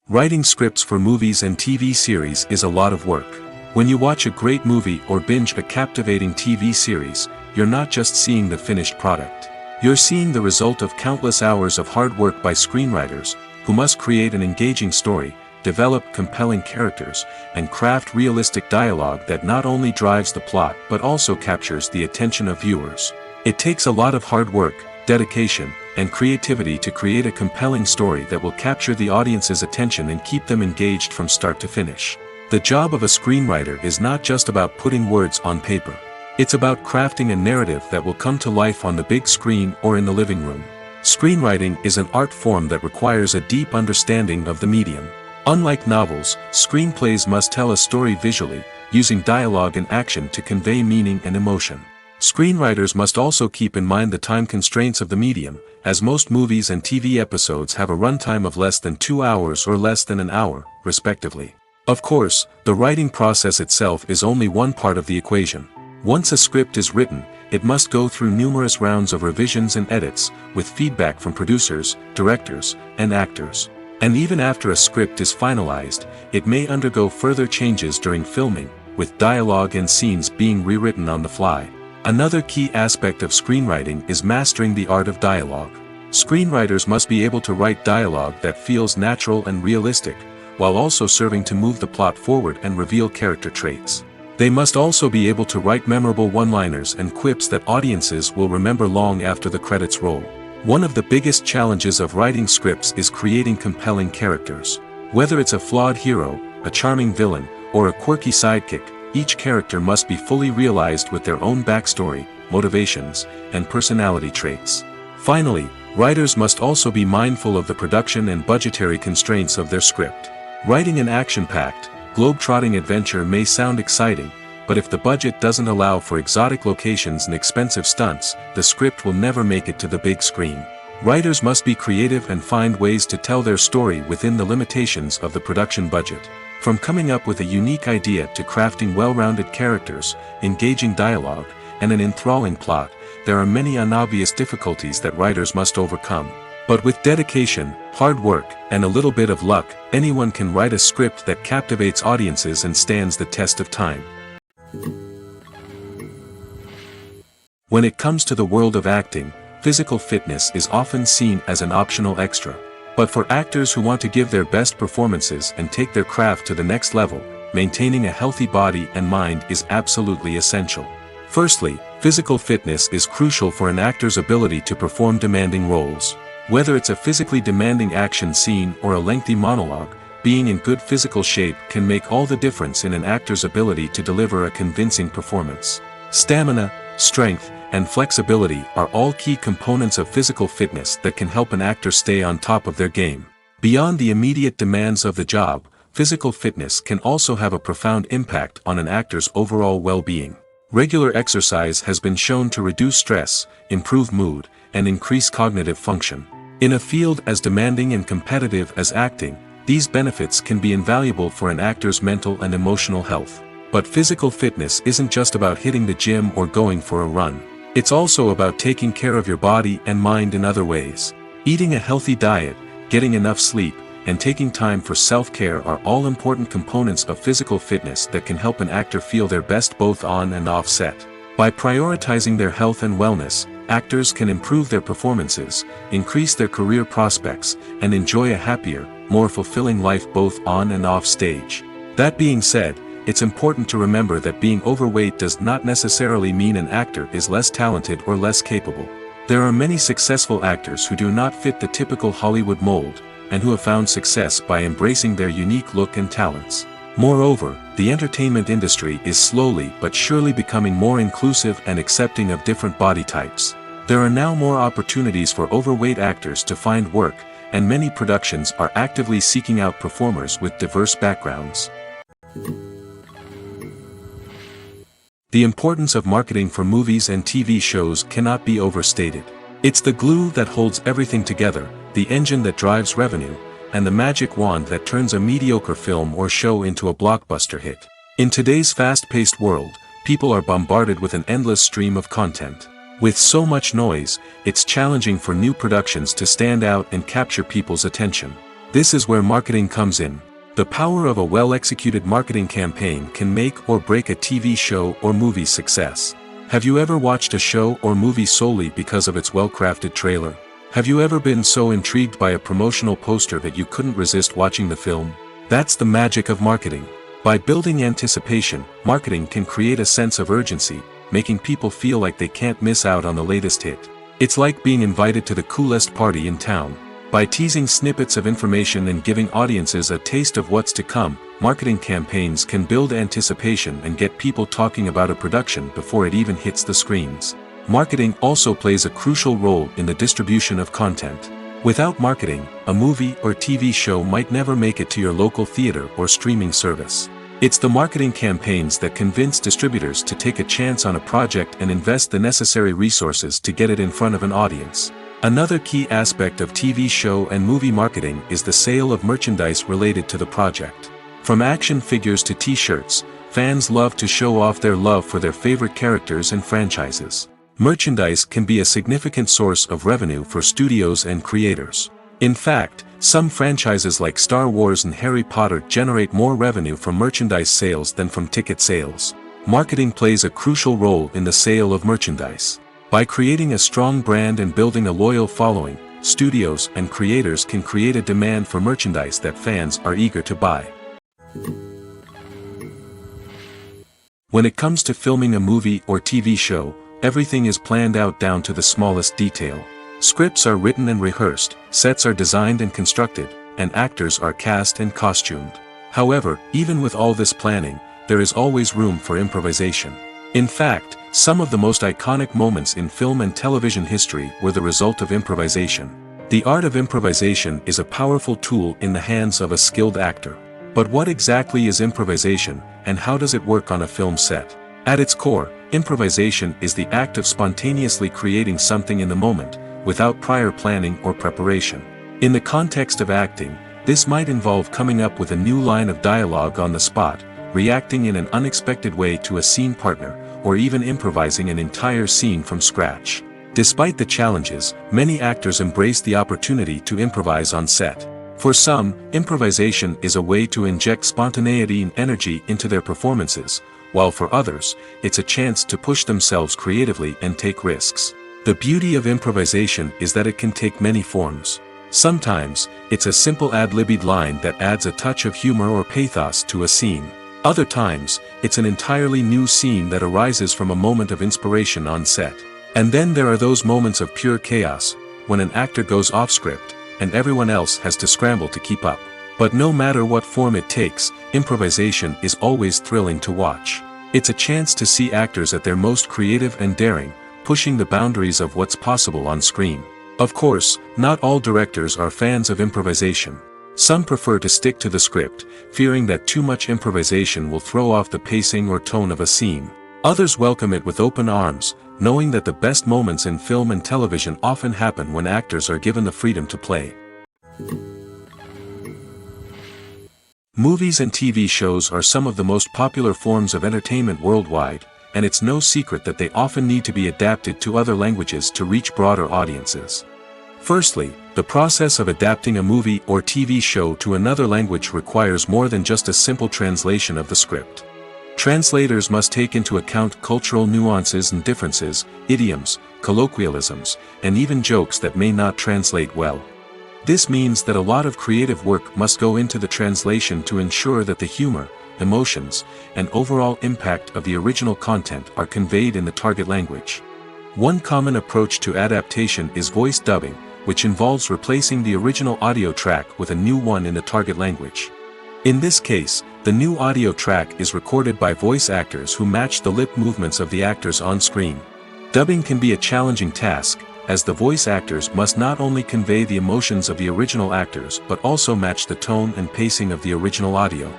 Writing scripts for movies and TV series is a lot of work. When you watch a great movie or binge a captivating TV series, you're not just seeing the finished product. You're seeing the result of countless hours of hard work by screenwriters, who must create an engaging story, develop compelling characters, and craft realistic dialogue that not only drives the plot but also captures the attention of viewers. It takes a lot of hard work, dedication, and creativity to create a compelling story that will capture the audience's attention and keep them engaged from start to finish. The job of a screenwriter is not just about putting words on paper. It's about crafting a narrative that will come to life on the big screen or in the living room. Screenwriting is an art form that requires a deep understanding of the medium. Unlike novels, screenplays must tell a story visually, using dialogue and action to convey meaning and emotion. Screenwriters must also keep in mind the time constraints of the medium, as most movies and TV episodes have a runtime of less than 2 hours or less than an hour, respectively. Of course, the writing process itself is only one part of the equation. Once a script is written, it must go through numerous rounds of revisions and edits, with feedback from producers, directors, and actors. And even after a script is finalized, it may undergo further changes during filming, with dialogue and scenes being rewritten on the fly. Another key aspect of screenwriting is mastering the art of dialogue. Screenwriters must be able to write dialogue that feels natural and realistic, while also serving to move the plot forward and reveal character traits. They must also be able to write memorable one-liners and quips that audiences will remember long after the credits roll. One of the biggest challenges of writing scripts is creating compelling characters. Whether it's a flawed hero, a charming villain, or a quirky sidekick, each character must be fully realized with their own backstory, motivations, and personality traits. Finally, writers must also be mindful of the production and budgetary constraints of their script. Writing an action-packed, globe-trotting adventure may sound exciting, but if the budget doesn't allow for exotic locations and expensive stunts, the script will never make it to the big screen. Writers must be creative and find ways to tell their story within the limitations of the production budget. From coming up with a unique idea to crafting well-rounded characters, engaging dialogue, and an enthralling plot, there are many unobvious difficulties that writers must overcome. But with dedication, hard work, and a little bit of luck, anyone can write a script that captivates audiences and stands the test of time. When it comes to the world of acting, physical fitness is often seen as an optional extra. But for actors who want to give their best performances and take their craft to the next level, maintaining a healthy body and mind is absolutely essential. Firstly, physical fitness is crucial for an actor's ability to perform demanding roles. Whether it's a physically demanding action scene or a lengthy monologue, being in good physical shape can make all the difference in an actor's ability to deliver a convincing performance. Stamina, strength, and flexibility are all key components of physical fitness that can help an actor stay on top of their game. Beyond the immediate demands of the job, physical fitness can also have a profound impact on an actor's overall well-being. Regular exercise has been shown to reduce stress, improve mood, and increase cognitive function. In a field as demanding and competitive as acting, these benefits can be invaluable for an actor's mental and emotional health. But physical fitness isn't just about hitting the gym or going for a run. It's also about taking care of your body and mind in other ways. Eating a healthy diet, getting enough sleep, and taking time for self-care are all important components of physical fitness that can help an actor feel their best both on and off set. By prioritizing their health and wellness, actors can improve their performances, increase their career prospects, and enjoy a happier, more fulfilling life both on and off stage. That being said, it's important to remember that being overweight does not necessarily mean an actor is less talented or less capable. There are many successful actors who do not fit the typical Hollywood mold, and who have found success by embracing their unique look and talents. Moreover, the entertainment industry is slowly but surely becoming more inclusive and accepting of different body types. There are now more opportunities for overweight actors to find work, and many productions are actively seeking out performers with diverse backgrounds. The importance of marketing for movies and TV shows cannot be overstated. It's the glue that holds everything together, the engine that drives revenue, and the magic wand that turns a mediocre film or show into a blockbuster hit. In today's fast-paced world, people are bombarded with an endless stream of content. With so much noise, it's challenging for new productions to stand out and capture people's attention. This is where marketing comes in. The power of a well-executed marketing campaign can make or break a TV show or movie's success. Have you ever watched a show or movie solely because of its well-crafted trailer? Have you ever been so intrigued by a promotional poster that you couldn't resist watching the film? That's the magic of marketing. By building anticipation, marketing can create a sense of urgency, making people feel like they can't miss out on the latest hit. It's like being invited to the coolest party in town. By teasing snippets of information and giving audiences a taste of what's to come, marketing campaigns can build anticipation and get people talking about a production before it even hits the screens. Marketing also plays a crucial role in the distribution of content. Without marketing, a movie or TV show might never make it to your local theater or streaming service. It's the marketing campaigns that convince distributors to take a chance on a project and invest the necessary resources to get it in front of an audience. Another key aspect of TV show and movie marketing is the sale of merchandise related to the project. From action figures to t-shirts, fans love to show off their love for their favorite characters and franchises. Merchandise can be a significant source of revenue for studios and creators. In fact, some franchises like Star Wars and Harry Potter generate more revenue from merchandise sales than from ticket sales. Marketing plays a crucial role in the sale of merchandise. By creating a strong brand and building a loyal following, studios and creators can create a demand for merchandise that fans are eager to buy. When it comes to filming a movie or TV show, everything is planned out down to the smallest detail. Scripts are written and rehearsed, sets are designed and constructed, and actors are cast and costumed. However, even with all this planning, there is always room for improvisation. In fact, some of the most iconic moments in film and television history were the result of improvisation. The art of improvisation is a powerful tool in the hands of a skilled actor. But what exactly is improvisation, and how does it work on a film set? At its core, improvisation is the act of spontaneously creating something in the moment, without prior planning or preparation. In the context of acting, this might involve coming up with a new line of dialogue on the spot, reacting in an unexpected way to a scene partner, or even improvising an entire scene from scratch. Despite the challenges, many actors embrace the opportunity to improvise on set. For some, improvisation is a way to inject spontaneity and energy into their performances, while for others, it's a chance to push themselves creatively and take risks. The beauty of improvisation is that it can take many forms. Sometimes, it's a simple ad-libbed line that adds a touch of humor or pathos to a scene. Other times, it's an entirely new scene that arises from a moment of inspiration on set. And then there are those moments of pure chaos, when an actor goes off script, and everyone else has to scramble to keep up. But no matter what form it takes, improvisation is always thrilling to watch. It's a chance to see actors at their most creative and daring, pushing the boundaries of what's possible on screen. Of course, not all directors are fans of improvisation. Some prefer to stick to the script, fearing that too much improvisation will throw off the pacing or tone of a scene. Others welcome it with open arms, knowing that the best moments in film and television often happen when actors are given the freedom to play. Movies and TV shows are some of the most popular forms of entertainment worldwide, and it's no secret that they often need to be adapted to other languages to reach broader audiences. Firstly, the process of adapting a movie or TV show to another language requires more than just a simple translation of the script. Translators must take into account cultural nuances and differences, idioms, colloquialisms, and even jokes that may not translate well. This means that a lot of creative work must go into the translation to ensure that the humor, emotions, and overall impact of the original content are conveyed in the target language. One common approach to adaptation is voice dubbing, which involves replacing the original audio track with a new one in the target language. In this case, the new audio track is recorded by voice actors who match the lip movements of the actors on screen. Dubbing can be a challenging task, as the voice actors must not only convey the emotions of the original actors but also match the tone and pacing of the original audio.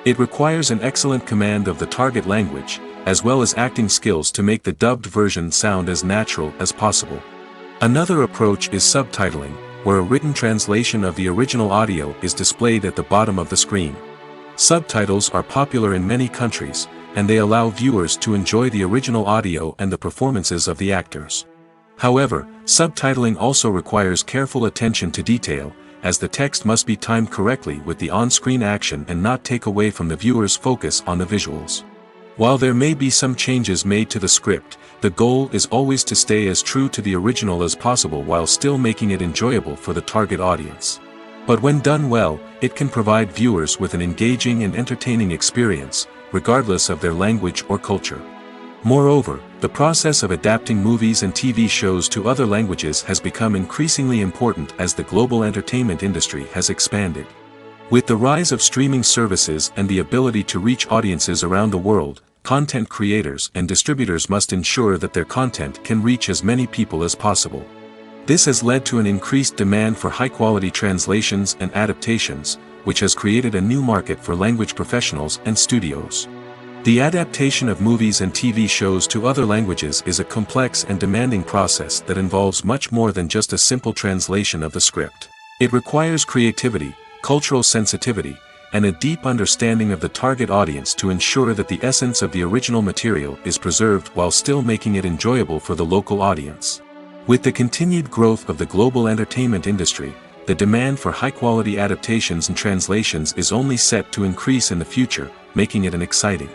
It requires an excellent command of the target language, as well as acting skills to make the dubbed version sound as natural as possible. Another approach is subtitling, where a written translation of the original audio is displayed at the bottom of the screen. Subtitles are popular in many countries, and they allow viewers to enjoy the original audio and the performances of the actors. However, subtitling also requires careful attention to detail, as the text must be timed correctly with the on-screen action and not take away from the viewer's focus on the visuals. While there may be some changes made to the script, the goal is always to stay as true to the original as possible while still making it enjoyable for the target audience. But when done well, it can provide viewers with an engaging and entertaining experience, regardless of their language or culture. Moreover, the process of adapting movies and TV shows to other languages has become increasingly important as the global entertainment industry has expanded. With the rise of streaming services and the ability to reach audiences around the world, content creators and distributors must ensure that their content can reach as many people as possible. This has led to an increased demand for high-quality translations and adaptations, which has created a new market for language professionals and studios. The adaptation of movies and TV shows to other languages is a complex and demanding process that involves much more than just a simple translation of the script. It requires creativity, cultural sensitivity, and a deep understanding of the target audience to ensure that the essence of the original material is preserved while still making it enjoyable for the local audience. With the continued growth of the global entertainment industry, the demand for high-quality adaptations and translations is only set to increase in the future, making it an exciting.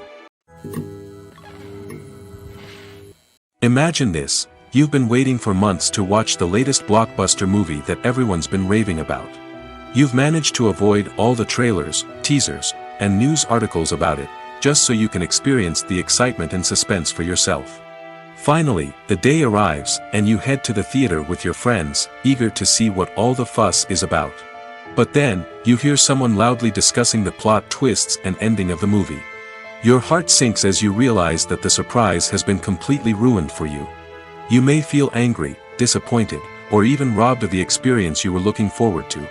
Imagine this: you've been waiting for months to watch the latest blockbuster movie that everyone's been raving about. You've managed to avoid all the trailers, teasers, and news articles about it, just so you can experience the excitement and suspense for yourself. Finally, the day arrives, and you head to the theater with your friends, eager to see what all the fuss is about. But then, you hear someone loudly discussing the plot twists and ending of the movie. Your heart sinks as you realize that the surprise has been completely ruined for you. You may feel angry, disappointed, or even robbed of the experience you were looking forward to.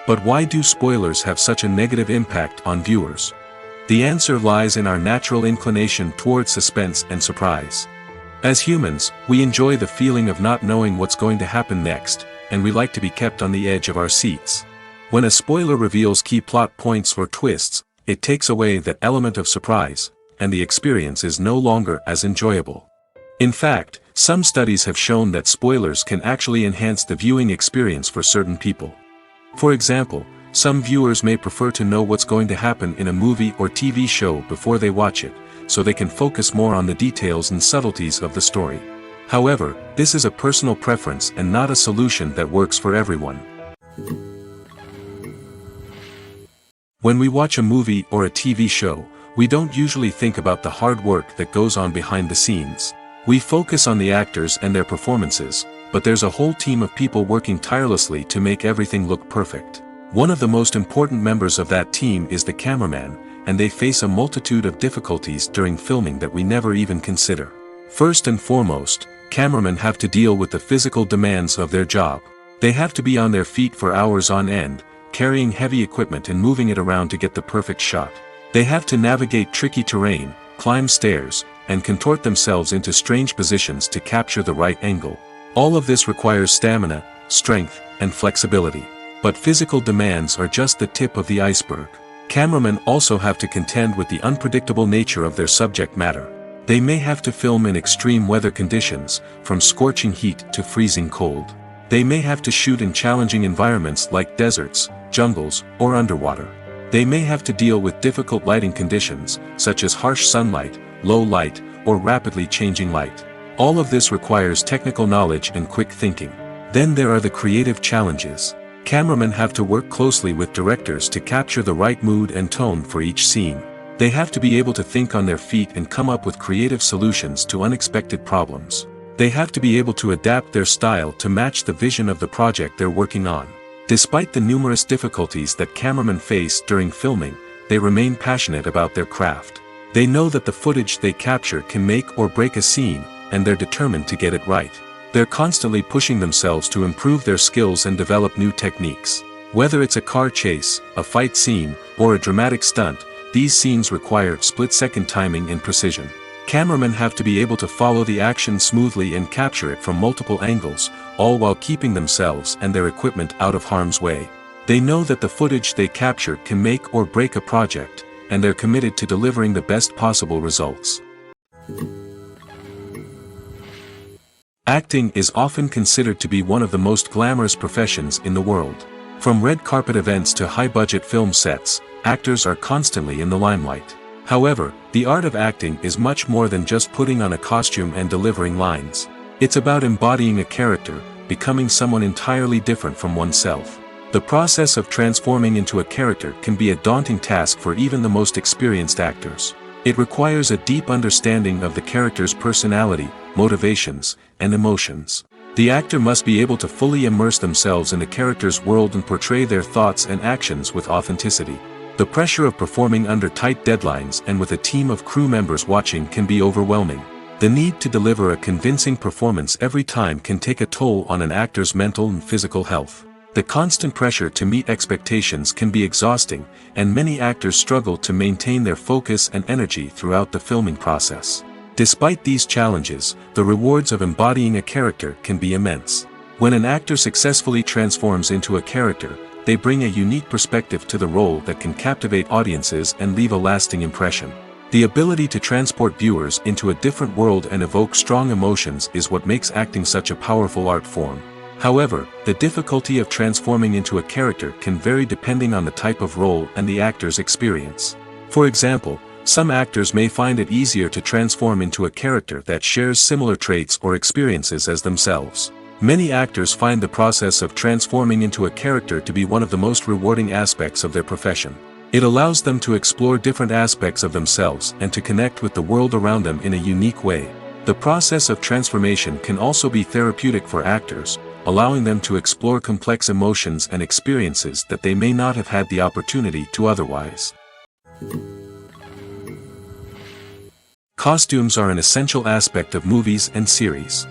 But why do spoilers have such a negative impact on viewers? The answer lies in our natural inclination toward suspense and surprise. As humans, we enjoy the feeling of not knowing what's going to happen next, and we like to be kept on the edge of our seats. When a spoiler reveals key plot points or twists, it takes away that element of surprise, and the experience is no longer as enjoyable. In fact, some studies have shown that spoilers can actually enhance the viewing experience for certain people. For example, some viewers may prefer to know what's going to happen in a movie or TV show before they watch it, so they can focus more on the details and subtleties of the story. However, this is a personal preference and not a solution that works for everyone. When we watch a movie or a TV show, we don't usually think about the hard work that goes on behind the scenes. We focus on the actors and their performances, but there's a whole team of people working tirelessly to make everything look perfect. One of the most important members of that team is the cameraman, and they face a multitude of difficulties during filming that we never even consider. First and foremost, cameramen have to deal with the physical demands of their job. They have to be on their feet for hours on end, carrying heavy equipment and moving it around to get the perfect shot. They have to navigate tricky terrain, climb stairs, and contort themselves into strange positions to capture the right angle. All of this requires stamina, strength, and flexibility. But physical demands are just the tip of the iceberg. Cameramen also have to contend with the unpredictable nature of their subject matter. They may have to film in extreme weather conditions, from scorching heat to freezing cold. They may have to shoot in challenging environments like deserts, jungles, or underwater. They may have to deal with difficult lighting conditions, such as harsh sunlight, low light, or rapidly changing light. All of this requires technical knowledge and quick thinking. Then there are the creative challenges. Cameramen have to work closely with directors to capture the right mood and tone for each scene. They have to be able to think on their feet and come up with creative solutions to unexpected problems. They have to be able to adapt their style to match the vision of the project they're working on. Despite the numerous difficulties that cameramen face during filming, they remain passionate about their craft. They know that the footage they capture can make or break a scene, and they're determined to get it right. They're constantly pushing themselves to improve their skills and develop new techniques. Whether it's a car chase, a fight scene, or a dramatic stunt, these scenes require split-second timing and precision. Cameramen have to be able to follow the action smoothly and capture it from multiple angles, all while keeping themselves and their equipment out of harm's way. They know that the footage they capture can make or break a project, and they're committed to delivering the best possible results. Acting is often considered to be one of the most glamorous professions in the world. From red carpet events to high-budget film sets, actors are constantly in the limelight. However, the art of acting is much more than just putting on a costume and delivering lines. It's about embodying a character, becoming someone entirely different from oneself. The process of transforming into a character can be a daunting task for even the most experienced actors. It requires a deep understanding of the character's personality, motivations, and emotions. The actor must be able to fully immerse themselves in the character's world and portray their thoughts and actions with authenticity. The pressure of performing under tight deadlines and with a team of crew members watching can be overwhelming. The need to deliver a convincing performance every time can take a toll on an actor's mental and physical health. The constant pressure to meet expectations can be exhausting, and many actors struggle to maintain their focus and energy throughout the filming process. Despite these challenges, the rewards of embodying a character can be immense. When an actor successfully transforms into a character, they bring a unique perspective to the role that can captivate audiences and leave a lasting impression. The ability to transport viewers into a different world and evoke strong emotions is what makes acting such a powerful art form. However, the difficulty of transforming into a character can vary depending on the type of role and the actor's experience. For example, some actors may find it easier to transform into a character that shares similar traits or experiences as themselves. Many actors find the process of transforming into a character to be one of the most rewarding aspects of their profession. It allows them to explore different aspects of themselves and to connect with the world around them in a unique way. The process of transformation can also be therapeutic for actors, allowing them to explore complex emotions and experiences that they may not have had the opportunity to otherwise. Costumes are an essential aspect of movies and series.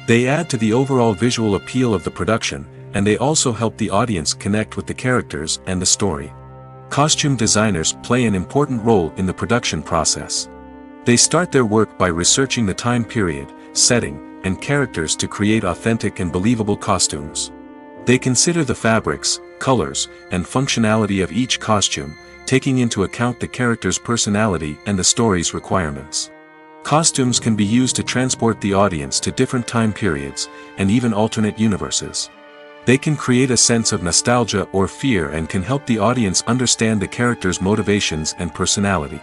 They add to the overall visual appeal of the production, and they also help the audience connect with the characters and the story. Costume designers play an important role in the production process. They start their work by researching the time period, setting, and characters to create authentic and believable costumes. They consider the fabrics, colors, and functionality of each costume, taking into account the character's personality and the story's requirements. Costumes can be used to transport the audience to different time periods, and even alternate universes. They can create a sense of nostalgia or fear and can help the audience understand the character's motivations and personality.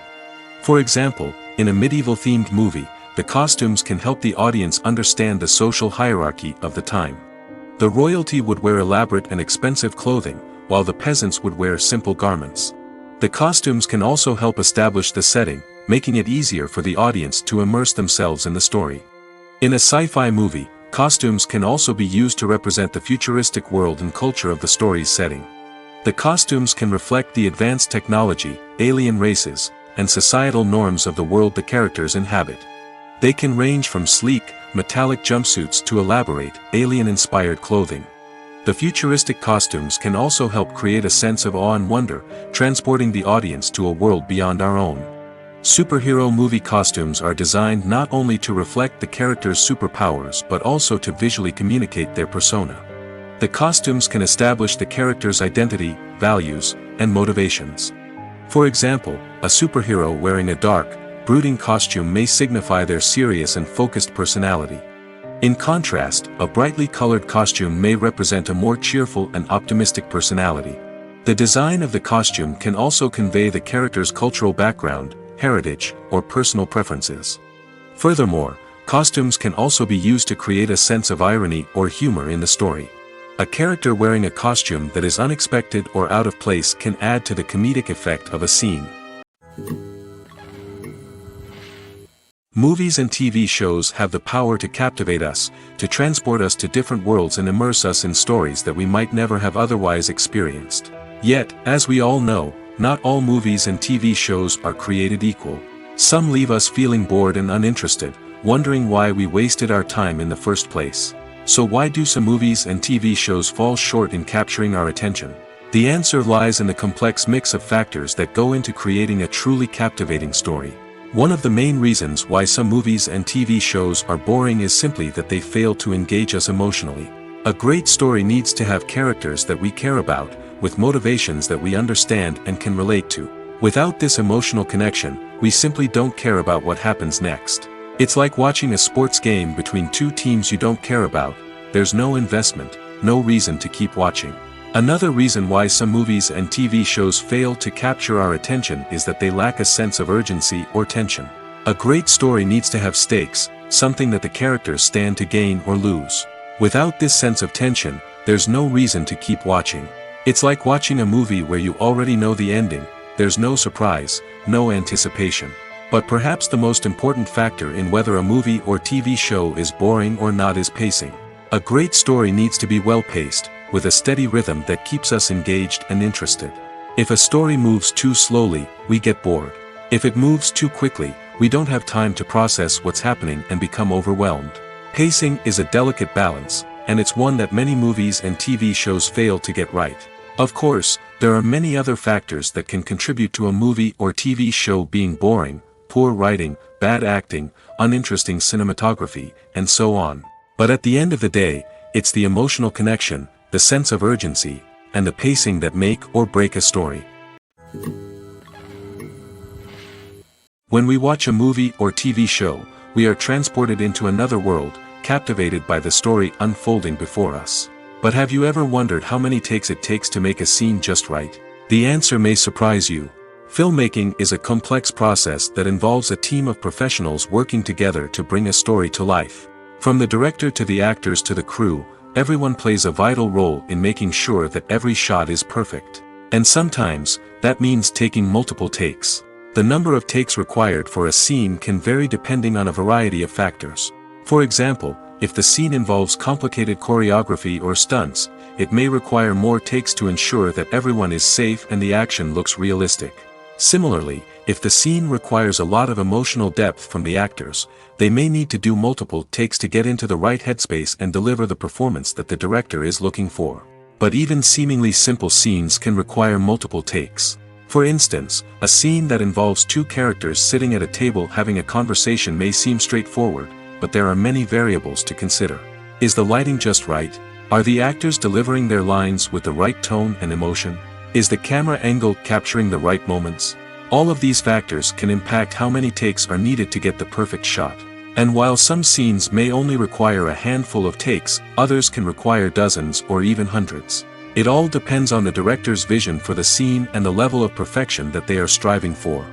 For example, in a medieval-themed movie, the costumes can help the audience understand the social hierarchy of the time. The royalty would wear elaborate and expensive clothing, while the peasants would wear simple garments. The costumes can also help establish the setting, making it easier for the audience to immerse themselves in the story. In a sci-fi movie, costumes can also be used to represent the futuristic world and culture of the story's setting. The costumes can reflect the advanced technology, alien races, and societal norms of the world the characters inhabit. They can range from sleek, metallic jumpsuits to elaborate, alien-inspired clothing. The futuristic costumes can also help create a sense of awe and wonder, transporting the audience to a world beyond our own. Superhero movie costumes are designed not only to reflect the character's superpowers but also to visually communicate their persona. The costumes can establish the character's identity, values, and motivations. For example, a superhero wearing a dark, brooding costume may signify their serious and focused personality. In contrast, a brightly colored costume may represent a more cheerful and optimistic personality. The design of the costume can also convey the character's cultural background, heritage, or personal preferences. Furthermore, costumes can also be used to create a sense of irony or humor in the story. A character wearing a costume that is unexpected or out of place can add to the comedic effect of a scene. Movies and TV shows have the power to captivate us, to transport us to different worlds and immerse us in stories that we might never have otherwise experienced. Yet, as we all know, not all movies and TV shows are created equal. Some leave us feeling bored and uninterested, wondering why we wasted our time in the first place. So why do some movies and TV shows fall short in capturing our attention? The answer lies in the complex mix of factors that go into creating a truly captivating story. One of the main reasons why some movies and TV shows are boring is simply that they fail to engage us emotionally. A great story needs to have characters that we care about, with motivations that we understand and can relate to. Without this emotional connection, we simply don't care about what happens next. It's like watching a sports game between two teams you don't care about. There's no investment, no reason to keep watching. Another reason why some movies and TV shows fail to capture our attention is that they lack a sense of urgency or tension. A great story needs to have stakes, something that the characters stand to gain or lose. Without this sense of tension, there's no reason to keep watching. It's like watching a movie where you already know the ending. There's no surprise, no anticipation. But perhaps the most important factor in whether a movie or TV show is boring or not is pacing. A great story needs to be well-paced, with a steady rhythm that keeps us engaged and interested. If a story moves too slowly, we get bored. If it moves too quickly, we don't have time to process what's happening and become overwhelmed. Pacing is a delicate balance, and it's one that many movies and TV shows fail to get right. Of course, there are many other factors that can contribute to a movie or TV show being boring: poor writing, bad acting, uninteresting cinematography, and so on. But at the end of the day, it's the emotional connection, the sense of urgency, and the pacing that make or break a story. When we watch a movie or TV show, we are transported into another world, captivated by the story unfolding before us. But have you ever wondered how many takes it takes to make a scene just right? The answer may surprise you. Filmmaking is a complex process that involves a team of professionals working together to bring a story to life. From the director to the actors to the crew, everyone plays a vital role in making sure that every shot is perfect. And sometimes, that means taking multiple takes. The number of takes required for a scene can vary depending on a variety of factors. For example, if the scene involves complicated choreography or stunts, it may require more takes to ensure that everyone is safe and the action looks realistic. Similarly, if the scene requires a lot of emotional depth from the actors, they may need to do multiple takes to get into the right headspace and deliver the performance that the director is looking for. But even seemingly simple scenes can require multiple takes. For instance, a scene that involves two characters sitting at a table having a conversation may seem straightforward, but there are many variables to consider. Is the lighting just right? Are the actors delivering their lines with the right tone and emotion? Is the camera angle capturing the right moments? All of these factors can impact how many takes are needed to get the perfect shot. And while some scenes may only require a handful of takes, others can require dozens or even hundreds. It all depends on the director's vision for the scene and the level of perfection that they are striving for.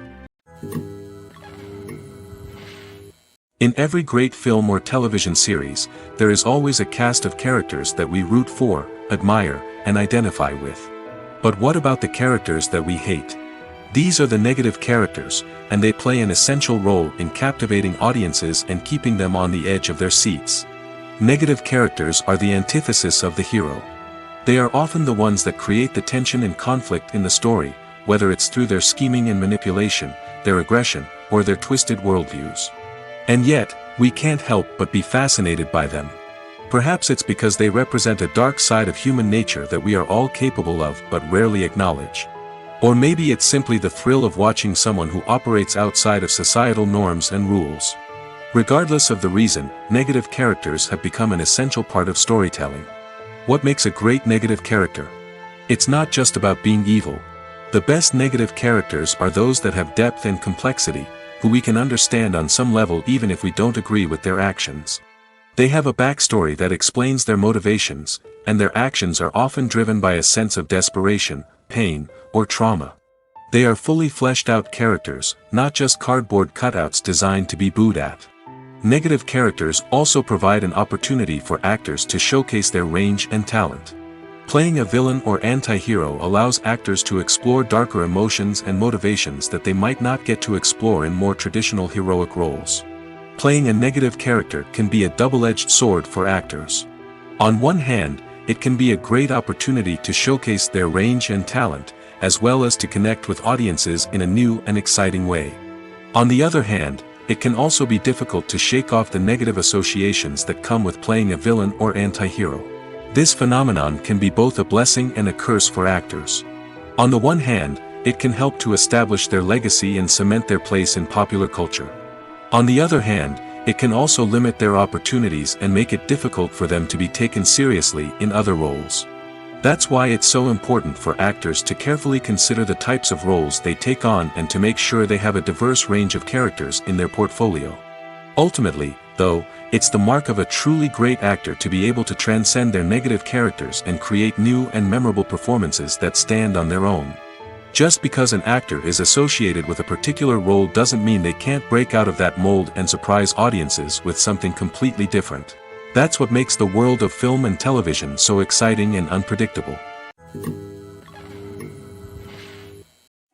In every great film or television series, there is always a cast of characters that we root for, admire, and identify with. But what about the characters that we hate? These are the negative characters, and they play an essential role in captivating audiences and keeping them on the edge of their seats. Negative characters are the antithesis of the hero. They are often the ones that create the tension and conflict in the story, whether it's through their scheming and manipulation, their aggression, or their twisted worldviews. And yet, we can't help but be fascinated by them. Perhaps it's because they represent a dark side of human nature that we are all capable of but rarely acknowledge. Or maybe it's simply the thrill of watching someone who operates outside of societal norms and rules. Regardless of the reason, negative characters have become an essential part of storytelling. What makes a great negative character? It's not just about being evil. The best negative characters are those that have depth and complexity, who we can understand on some level even if we don't agree with their actions. They have a backstory that explains their motivations, and their actions are often driven by a sense of desperation, pain, or trauma. They are fully fleshed out characters, not just cardboard cutouts designed to be booed at. Negative characters also provide an opportunity for actors to showcase their range and talent. Playing a villain or anti-hero allows actors to explore darker emotions and motivations that they might not get to explore in more traditional heroic roles. Playing a negative character can be a double-edged sword for actors. On one hand, it can be a great opportunity to showcase their range and talent, as well as to connect with audiences in a new and exciting way. On the other hand, it can also be difficult to shake off the negative associations that come with playing a villain or anti-hero. This phenomenon can be both a blessing and a curse for actors. On the one hand, it can help to establish their legacy and cement their place in popular culture. On the other hand, it can also limit their opportunities and make it difficult for them to be taken seriously in other roles. That's why it's so important for actors to carefully consider the types of roles they take on and to make sure they have a diverse range of characters in their portfolio. Ultimately, though, it's the mark of a truly great actor to be able to transcend their negative characters and create new and memorable performances that stand on their own. Just because an actor is associated with a particular role doesn't mean they can't break out of that mold and surprise audiences with something completely different. That's what makes the world of film and television so exciting and unpredictable.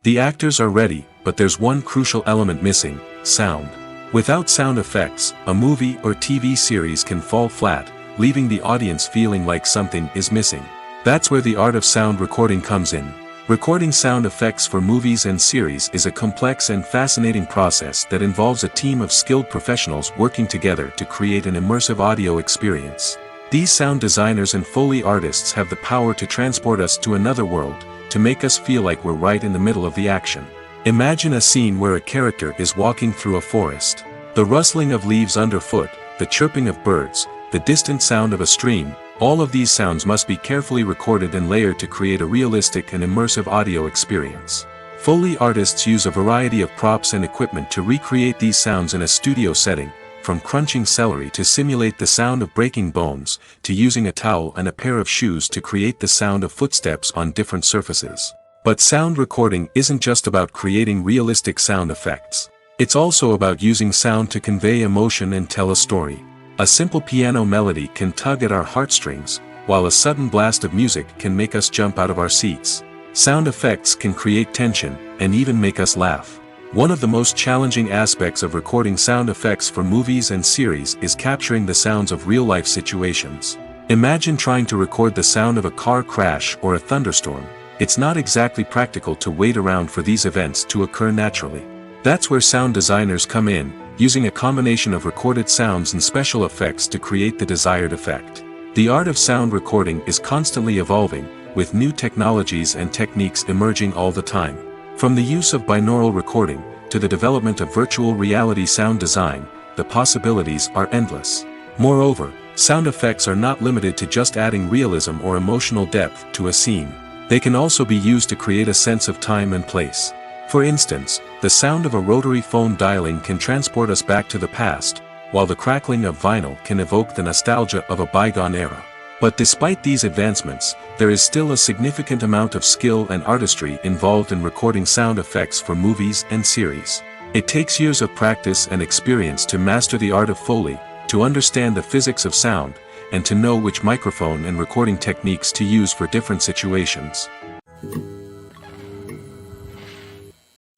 The actors are ready, but there's one crucial element missing: sound. Without sound effects, a movie or TV series can fall flat, leaving the audience feeling like something is missing. That's where the art of sound recording comes in. Recording sound effects for movies and series is a complex and fascinating process that involves a team of skilled professionals working together to create an immersive audio experience. These sound designers and Foley artists have the power to transport us to another world, to make us feel like we're right in the middle of the action. Imagine a scene where a character is walking through a forest. The rustling of leaves underfoot, the chirping of birds, the distant sound of a stream, all of these sounds must be carefully recorded and layered to create a realistic and immersive audio experience. Foley artists use a variety of props and equipment to recreate these sounds in a studio setting, from crunching celery to simulate the sound of breaking bones, to using a towel and a pair of shoes to create the sound of footsteps on different surfaces. But sound recording isn't just about creating realistic sound effects. It's also about using sound to convey emotion and tell a story. A simple piano melody can tug at our heartstrings, while a sudden blast of music can make us jump out of our seats. Sound effects can create tension, and even make us laugh. One of the most challenging aspects of recording sound effects for movies and series is capturing the sounds of real-life situations. Imagine trying to record the sound of a car crash or a thunderstorm. It's not exactly practical to wait around for these events to occur naturally. That's where sound designers come in, using a combination of recorded sounds and special effects to create the desired effect. The art of sound recording is constantly evolving, with new technologies and techniques emerging all the time. From the use of binaural recording, to the development of virtual reality sound design, the possibilities are endless. Moreover, sound effects are not limited to just adding realism or emotional depth to a scene. They can also be used to create a sense of time and place. For instance, the sound of a rotary phone dialing can transport us back to the past, while the crackling of vinyl can evoke the nostalgia of a bygone era. But despite these advancements, there is still a significant amount of skill and artistry involved in recording sound effects for movies and series. It takes years of practice and experience to master the art of Foley, to understand the physics of sound, and to know which microphone and recording techniques to use for different situations.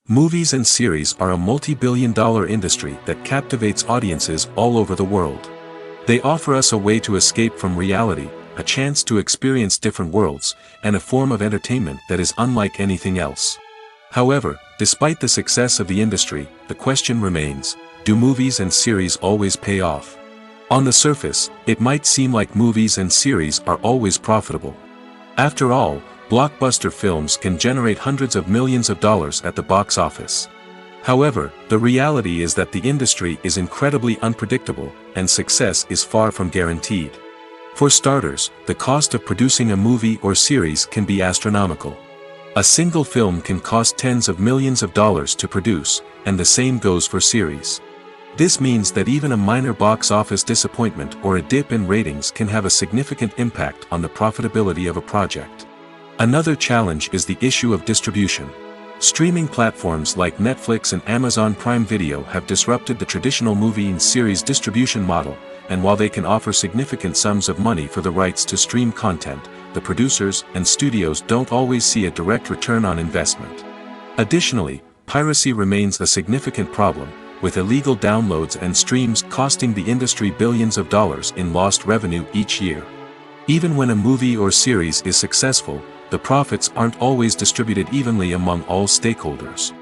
Movies and series are a multi-billion-dollar industry that captivates audiences all over the world. They offer us a way to escape from reality, a chance to experience different worlds, and a form of entertainment that is unlike anything else. However, despite the success of the industry, the question remains, do movies and series always pay off? On the surface, it might seem like movies and series are always profitable. After all, blockbuster films can generate hundreds of millions of dollars at the box office. However, the reality is that the industry is incredibly unpredictable, and success is far from guaranteed. For starters, the cost of producing a movie or series can be astronomical. A single film can cost tens of millions of dollars to produce, and the same goes for series. This means that even a minor box office disappointment or a dip in ratings can have a significant impact on the profitability of a project. Another challenge is the issue of distribution. Streaming platforms like Netflix and Amazon Prime Video have disrupted the traditional movie and series distribution model, and while they can offer significant sums of money for the rights to stream content, the producers and studios don't always see a direct return on investment. Additionally, piracy remains a significant problem, with illegal downloads and streams costing the industry billions of dollars in lost revenue each year. Even when a movie or series is successful, the profits aren't always distributed evenly among all stakeholders.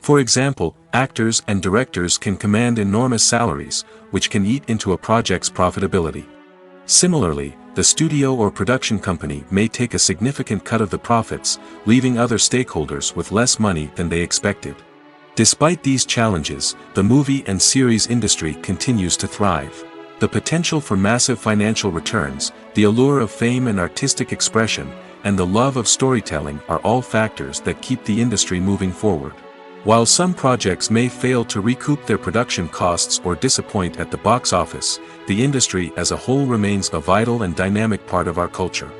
For example, actors and directors can command enormous salaries, which can eat into a project's profitability. Similarly, the studio or production company may take a significant cut of the profits, leaving other stakeholders with less money than they expected. Despite these challenges, the movie and series industry continues to thrive. The potential for massive financial returns, the allure of fame and artistic expression, and the love of storytelling are all factors that keep the industry moving forward. While some projects may fail to recoup their production costs or disappoint at the box office, the industry as a whole remains a vital and dynamic part of our culture.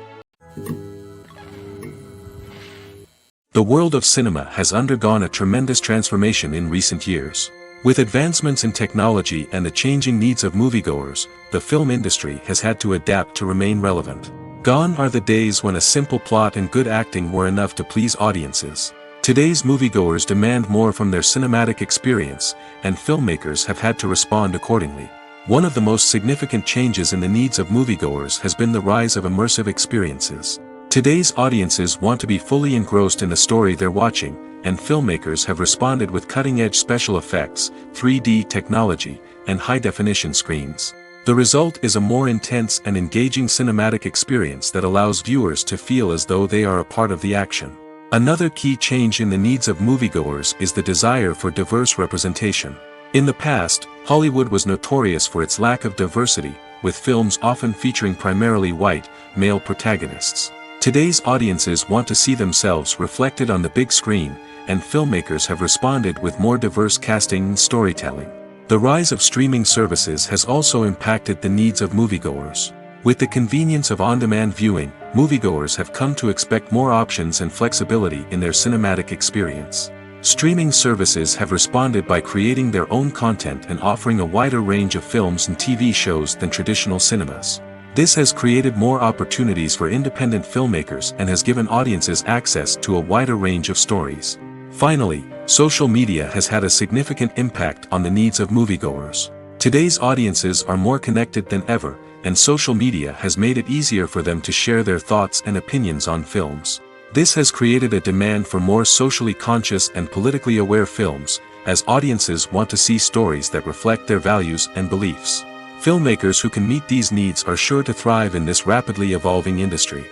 The world of cinema has undergone a tremendous transformation in recent years. With advancements in technology and the changing needs of moviegoers, the film industry has had to adapt to remain relevant. Gone are the days when a simple plot and good acting were enough to please audiences. Today's moviegoers demand more from their cinematic experience, and filmmakers have had to respond accordingly. One of the most significant changes in the needs of moviegoers has been the rise of immersive experiences. Today's audiences want to be fully engrossed in the story they're watching, and filmmakers have responded with cutting-edge special effects, 3D technology, and high-definition screens. The result is a more intense and engaging cinematic experience that allows viewers to feel as though they are a part of the action. Another key change in the needs of moviegoers is the desire for diverse representation. In the past, Hollywood was notorious for its lack of diversity, with films often featuring primarily white, male protagonists. Today's audiences want to see themselves reflected on the big screen, and filmmakers have responded with more diverse casting and storytelling. The rise of streaming services has also impacted the needs of moviegoers. With the convenience of on-demand viewing, moviegoers have come to expect more options and flexibility in their cinematic experience. Streaming services have responded by creating their own content and offering a wider range of films and TV shows than traditional cinemas. This has created more opportunities for independent filmmakers and has given audiences access to a wider range of stories. Finally, social media has had a significant impact on the needs of moviegoers. Today's audiences are more connected than ever, and social media has made it easier for them to share their thoughts and opinions on films. This has created a demand for more socially conscious and politically aware films, as audiences want to see stories that reflect their values and beliefs. Filmmakers who can meet these needs are sure to thrive in this rapidly evolving industry.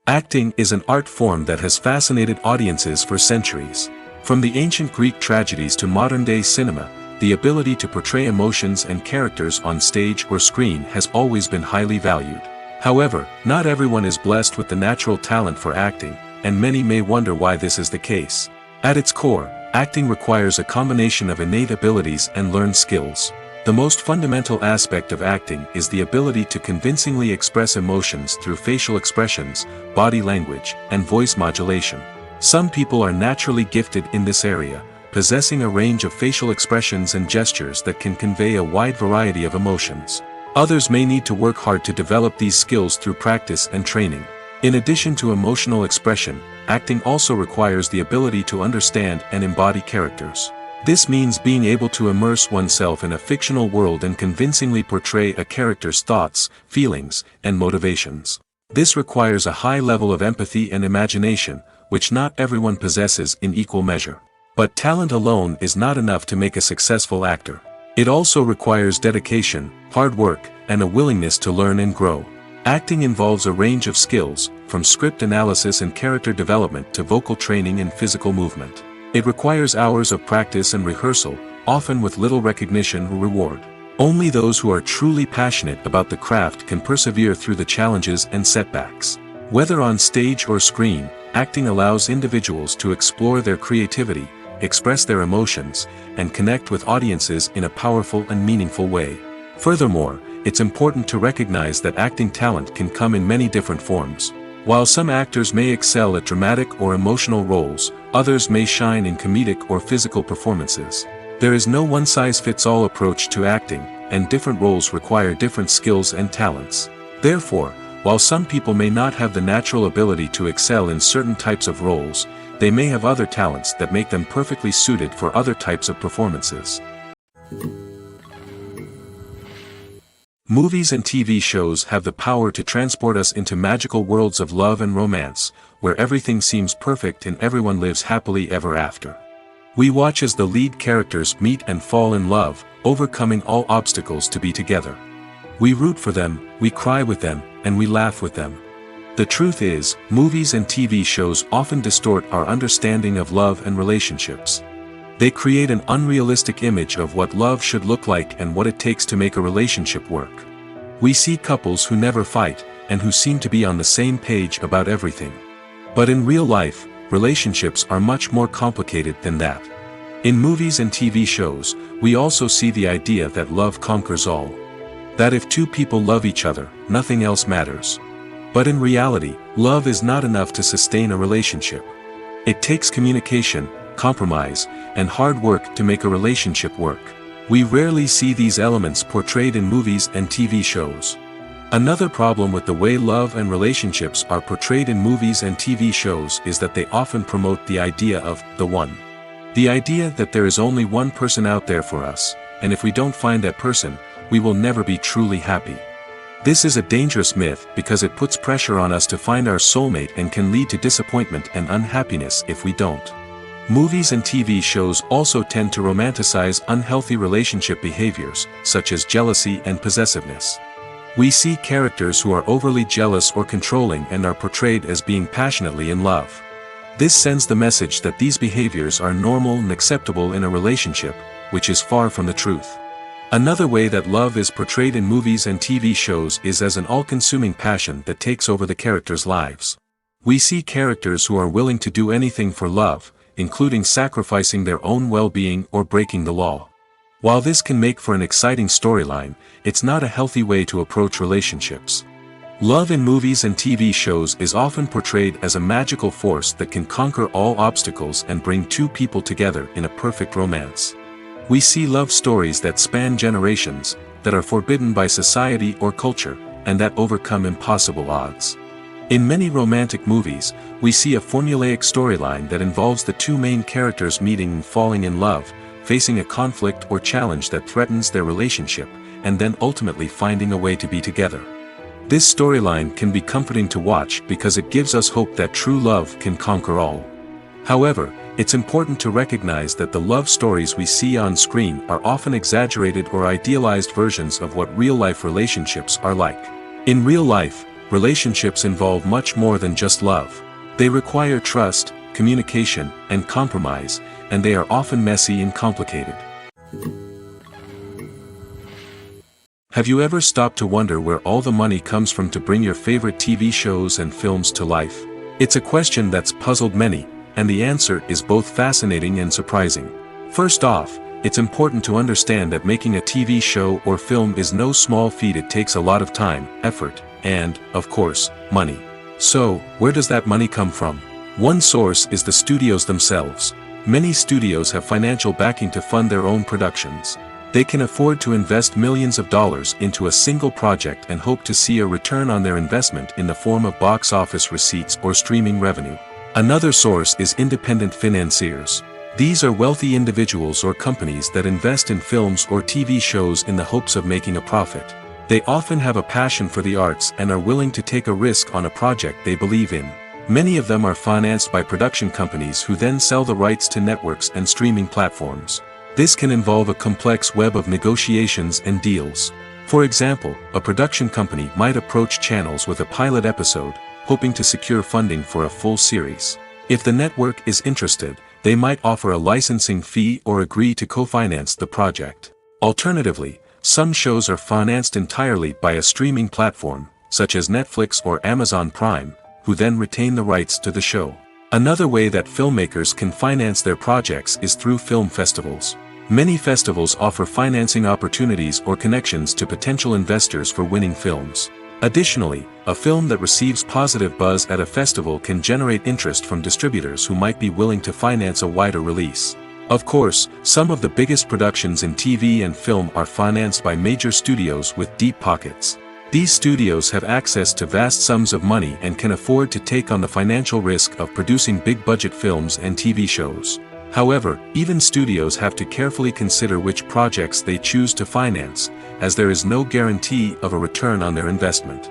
Acting is an art form that has fascinated audiences for centuries. From the ancient Greek tragedies to modern-day cinema, the ability to portray emotions and characters on stage or screen has always been highly valued. However, not everyone is blessed with the natural talent for acting, and many may wonder why this is the case. At its core, acting requires a combination of innate abilities and learned skills. The most fundamental aspect of acting is the ability to convincingly express emotions through facial expressions, body language, and voice modulation. Some people are naturally gifted in this area, possessing a range of facial expressions and gestures that can convey a wide variety of emotions. Others may need to work hard to develop these skills through practice and training. In addition to emotional expression, acting also requires the ability to understand and embody characters. This means being able to immerse oneself in a fictional world and convincingly portray a character's thoughts, feelings, and motivations. This requires a high level of empathy and imagination, which not everyone possesses in equal measure. But talent alone is not enough to make a successful actor. It also requires dedication, hard work, and a willingness to learn and grow. Acting involves a range of skills, from script analysis and character development to vocal training and physical movement. It requires hours of practice and rehearsal, often with little recognition or reward. Only those who are truly passionate about the craft can persevere through the challenges and setbacks. Whether on stage or screen, acting allows individuals to explore their creativity, express their emotions, and connect with audiences in a powerful and meaningful way. Furthermore, it's important to recognize that acting talent can come in many different forms. While some actors may excel at dramatic or emotional roles, others may shine in comedic or physical performances. There is no one-size-fits-all approach to acting, and different roles require different skills and talents. Therefore, while some people may not have the natural ability to excel in certain types of roles, they may have other talents that make them perfectly suited for other types of performances. Movies and TV shows have the power to transport us into magical worlds of love and romance, where everything seems perfect and everyone lives happily ever after. We watch as the lead characters meet and fall in love, overcoming all obstacles to be together. We root for them, we cry with them, and we laugh with them. The truth is, movies and TV shows often distort our understanding of love and relationships. They create an unrealistic image of what love should look like and what it takes to make a relationship work. We see couples who never fight, and who seem to be on the same page about everything. But in real life, relationships are much more complicated than that. In movies and TV shows, we also see the idea that love conquers all. That if two people love each other, nothing else matters. But in reality, love is not enough to sustain a relationship. It takes communication, compromise, and hard work to make a relationship work. We rarely see these elements portrayed in movies and TV shows. Another problem with the way love and relationships are portrayed in movies and TV shows is that they often promote the idea of the one. The idea that there is only one person out there for us, and if we don't find that person, we will never be truly happy. This is a dangerous myth because it puts pressure on us to find our soulmate and can lead to disappointment and unhappiness if we don't. Movies and TV shows also tend to romanticize unhealthy relationship behaviors, such as jealousy and possessiveness. We see characters who are overly jealous or controlling and are portrayed as being passionately in love. This sends the message that these behaviors are normal and acceptable in a relationship, which is far from the truth. Another way that love is portrayed in movies and TV shows is as an all-consuming passion that takes over the characters' lives. We see characters who are willing to do anything for love, including sacrificing their own well-being or breaking the law. While this can make for an exciting storyline, it's not a healthy way to approach relationships. Love in movies and TV shows is often portrayed as a magical force that can conquer all obstacles and bring two people together in a perfect romance. We see love stories that span generations, that are forbidden by society or culture, and that overcome impossible odds. In many romantic movies, we see a formulaic storyline that involves the two main characters meeting and falling in love, facing a conflict or challenge that threatens their relationship, and then ultimately finding a way to be together. This storyline can be comforting to watch because it gives us hope that true love can conquer all. However, it's important to recognize that the love stories we see on screen are often exaggerated or idealized versions of what real-life relationships are like. In real life, relationships involve much more than just love. They require trust, communication, and compromise, and they are often messy and complicated. Have you ever stopped to wonder where all the money comes from to bring your favorite TV shows and films to life? It's a question that's puzzled many, and the answer is both fascinating and surprising. First off, it's important to understand that making a TV show or film is no small feat. It takes a lot of time, effort, and, of course, money. So, where does that money come from? One source is the studios themselves. Many studios have financial backing to fund their own productions. They can afford to invest millions of dollars into a single project and hope to see a return on their investment in the form of box office receipts or streaming revenue. Another source is independent financiers. These are wealthy individuals or companies that invest in films or TV shows in the hopes of making a profit. They often have a passion for the arts and are willing to take a risk on a project they believe in. Many of them are financed by production companies who then sell the rights to networks and streaming platforms. This can involve a complex web of negotiations and deals. For example, a production company might approach channels with a pilot episode, hoping to secure funding for a full series. If the network is interested, they might offer a licensing fee or agree to co-finance the project. Alternatively, some shows are financed entirely by a streaming platform, such as Netflix or Amazon Prime, who then retain the rights to the show. Another way that filmmakers can finance their projects is through film festivals. Many festivals offer financing opportunities or connections to potential investors for winning films. Additionally, a film that receives positive buzz at a festival can generate interest from distributors who might be willing to finance a wider release. Of course, some of the biggest productions in TV and film are financed by major studios with deep pockets. These studios have access to vast sums of money and can afford to take on the financial risk of producing big-budget films and TV shows. However, even studios have to carefully consider which projects they choose to finance, as there is no guarantee of a return on their investment.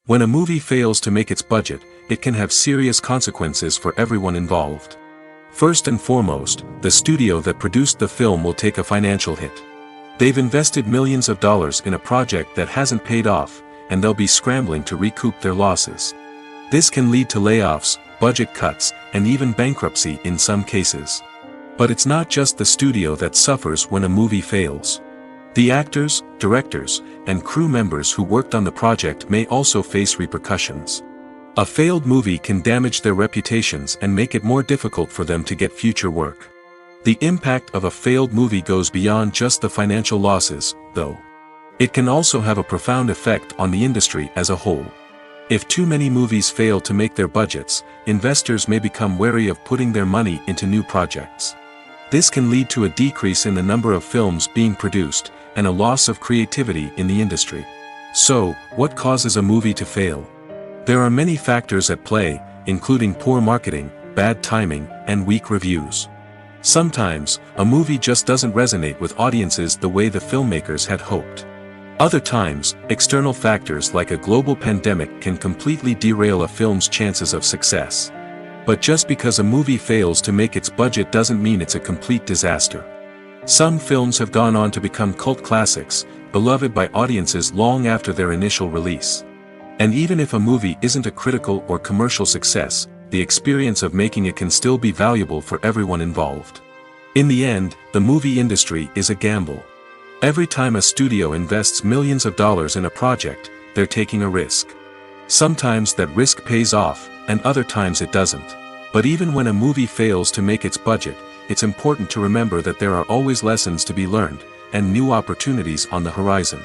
When a movie fails to make its budget, it can have serious consequences for everyone involved. First and foremost, the studio that produced the film will take a financial hit. They've invested millions of dollars in a project that hasn't paid off, and they'll be scrambling to recoup their losses. This can lead to layoffs, budget cuts, and even bankruptcy in some cases. But it's not just the studio that suffers when a movie fails. The actors, directors, and crew members who worked on the project may also face repercussions. A failed movie can damage their reputations and make it more difficult for them to get future work. The impact of a failed movie goes beyond just the financial losses, though. It can also have a profound effect on the industry as a whole. If too many movies fail to make their budgets, investors may become wary of putting their money into new projects. This can lead to a decrease in the number of films being produced, and a loss of creativity in the industry. So, what causes a movie to fail? There are many factors at play, including poor marketing, bad timing, and weak reviews. Sometimes, a movie just doesn't resonate with audiences the way the filmmakers had hoped. Other times, external factors like a global pandemic can completely derail a film's chances of success. But just because a movie fails to make its budget doesn't mean it's a complete disaster. Some films have gone on to become cult classics, beloved by audiences long after their initial release. And even if a movie isn't a critical or commercial success, the experience of making it can still be valuable for everyone involved. In the end, the movie industry is a gamble. Every time a studio invests millions of dollars in a project, they're taking a risk. Sometimes that risk pays off, and other times it doesn't. But even when a movie fails to make its budget, it's important to remember that there are always lessons to be learned, and new opportunities on the horizon.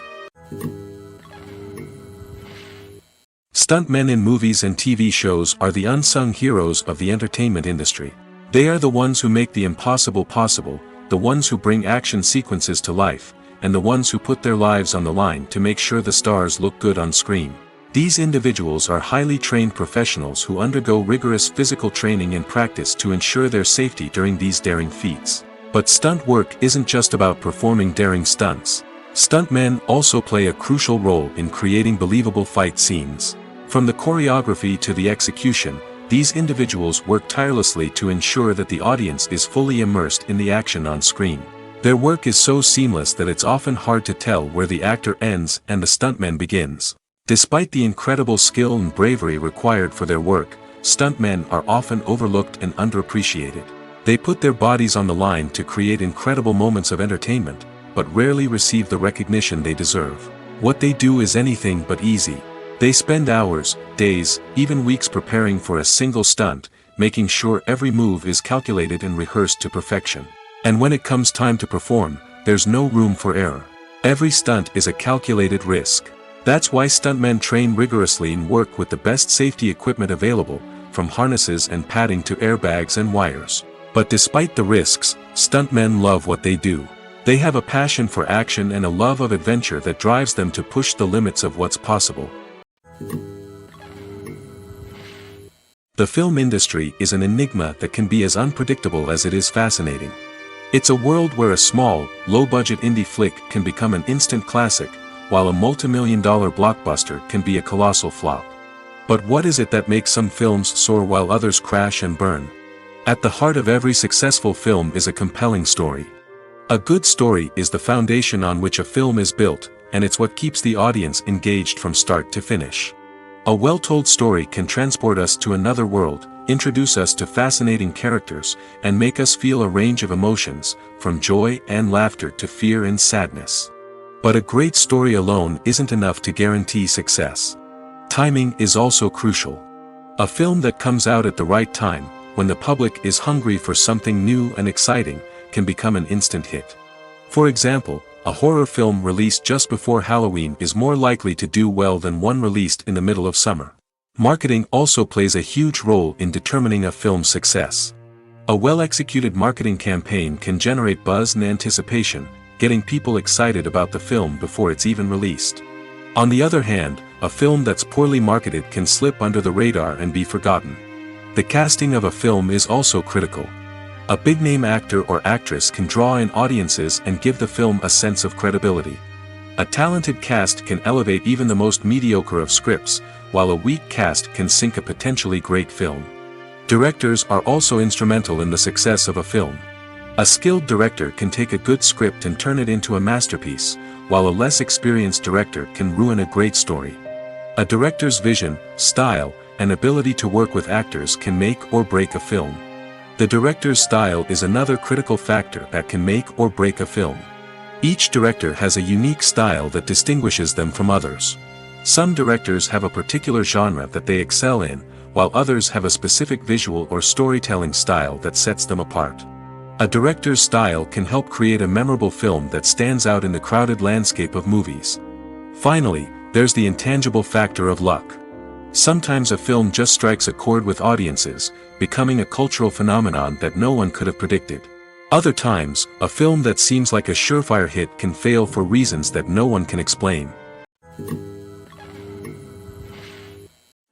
Stuntmen in movies and TV shows are the unsung heroes of the entertainment industry. They are the ones who make the impossible possible, the ones who bring action sequences to life, and the ones who put their lives on the line to make sure the stars look good on screen. These individuals are highly trained professionals who undergo rigorous physical training and practice to ensure their safety during these daring feats. But stunt work isn't just about performing daring stunts. Stuntmen also play a crucial role in creating believable fight scenes. From the choreography to the execution, these individuals work tirelessly to ensure that the audience is fully immersed in the action on screen. Their work is so seamless that it's often hard to tell where the actor ends and the stuntman begins. Despite the incredible skill and bravery required for their work, stuntmen are often overlooked and underappreciated. They put their bodies on the line to create incredible moments of entertainment, but rarely receive the recognition they deserve. What they do is anything but easy. They spend hours, days, even weeks preparing for a single stunt, making sure every move is calculated and rehearsed to perfection. And when it comes time to perform, there's no room for error. Every stunt is a calculated risk. That's why stuntmen train rigorously and work with the best safety equipment available, from harnesses and padding to airbags and wires. But despite the risks, stuntmen love what they do. They have a passion for action and a love of adventure that drives them to push the limits of what's possible. The film industry is an enigma that can be as unpredictable as it is fascinating. It's a world where a small, low-budget indie flick can become an instant classic, while a multi-million-dollar blockbuster can be a colossal flop. But what is it that makes some films soar while others crash and burn? At the heart of every successful film is a compelling story. A good story is the foundation on which a film is built, and it's what keeps the audience engaged from start to finish. A well-told story can transport us to another world, introduce us to fascinating characters, and make us feel a range of emotions, from joy and laughter to fear and sadness. But a great story alone isn't enough to guarantee success. Timing is also crucial. A film that comes out at the right time, when the public is hungry for something new and exciting, can become an instant hit. For example, a horror film released just before Halloween is more likely to do well than one released in the middle of summer. Marketing also plays a huge role in determining a film's success. A well-executed marketing campaign can generate buzz and anticipation, getting people excited about the film before it's even released. On the other hand, a film that's poorly marketed can slip under the radar and be forgotten. The casting of a film is also critical. A big-name actor or actress can draw in audiences and give the film a sense of credibility. A talented cast can elevate even the most mediocre of scripts, while a weak cast can sink a potentially great film. Directors are also instrumental in the success of a film. A skilled director can take a good script and turn it into a masterpiece, while a less experienced director can ruin a great story. A director's vision, style, and ability to work with actors can make or break a film. The director's style is another critical factor that can make or break a film. Each director has a unique style that distinguishes them from others. Some directors have a particular genre that they excel in, while others have a specific visual or storytelling style that sets them apart. A director's style can help create a memorable film that stands out in the crowded landscape of movies. Finally, there's the intangible factor of luck. Sometimes a film just strikes a chord with audiences, becoming a cultural phenomenon that no one could have predicted. Other times, a film that seems like a surefire hit can fail for reasons that no one can explain.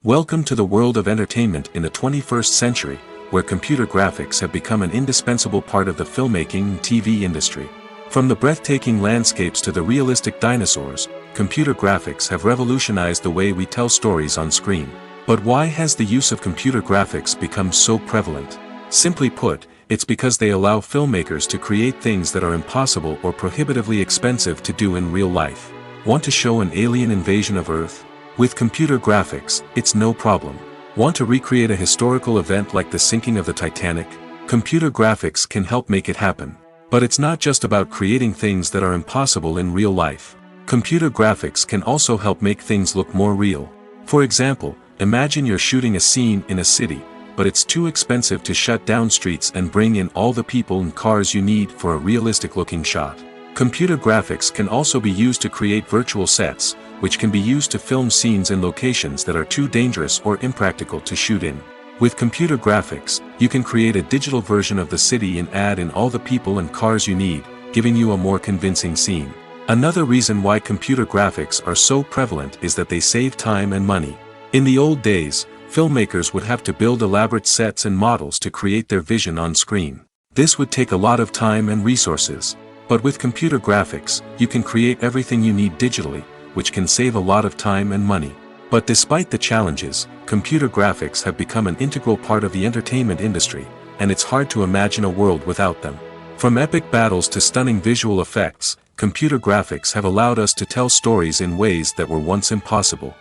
Welcome to the world of entertainment in the 21st century, where computer graphics have become an indispensable part of the filmmaking and TV industry. From the breathtaking landscapes to the realistic dinosaurs, computer graphics have revolutionized the way we tell stories on screen. But why has the use of computer graphics become so prevalent? Simply put, it's because they allow filmmakers to create things that are impossible or prohibitively expensive to do in real life. Want to show an alien invasion of Earth? With computer graphics, it's no problem. Want to recreate a historical event like the sinking of the Titanic? Computer graphics can help make it happen. But it's not just about creating things that are impossible in real life. Computer graphics can also help make things look more real. For example, imagine you're shooting a scene in a city, but it's too expensive to shut down streets and bring in all the people and cars you need for a realistic-looking shot. Computer graphics can also be used to create virtual sets, which can be used to film scenes in locations that are too dangerous or impractical to shoot in. With computer graphics, you can create a digital version of the city and add in all the people and cars you need, giving you a more convincing scene. Another reason why computer graphics are so prevalent is that they save time and money. In the old days, filmmakers would have to build elaborate sets and models to create their vision on screen. This would take a lot of time and resources. But with computer graphics, you can create everything you need digitally, which can save a lot of time and money. But despite the challenges, computer graphics have become an integral part of the entertainment industry, and it's hard to imagine a world without them. From epic battles to stunning visual effects, computer graphics have allowed us to tell stories in ways that were once impossible.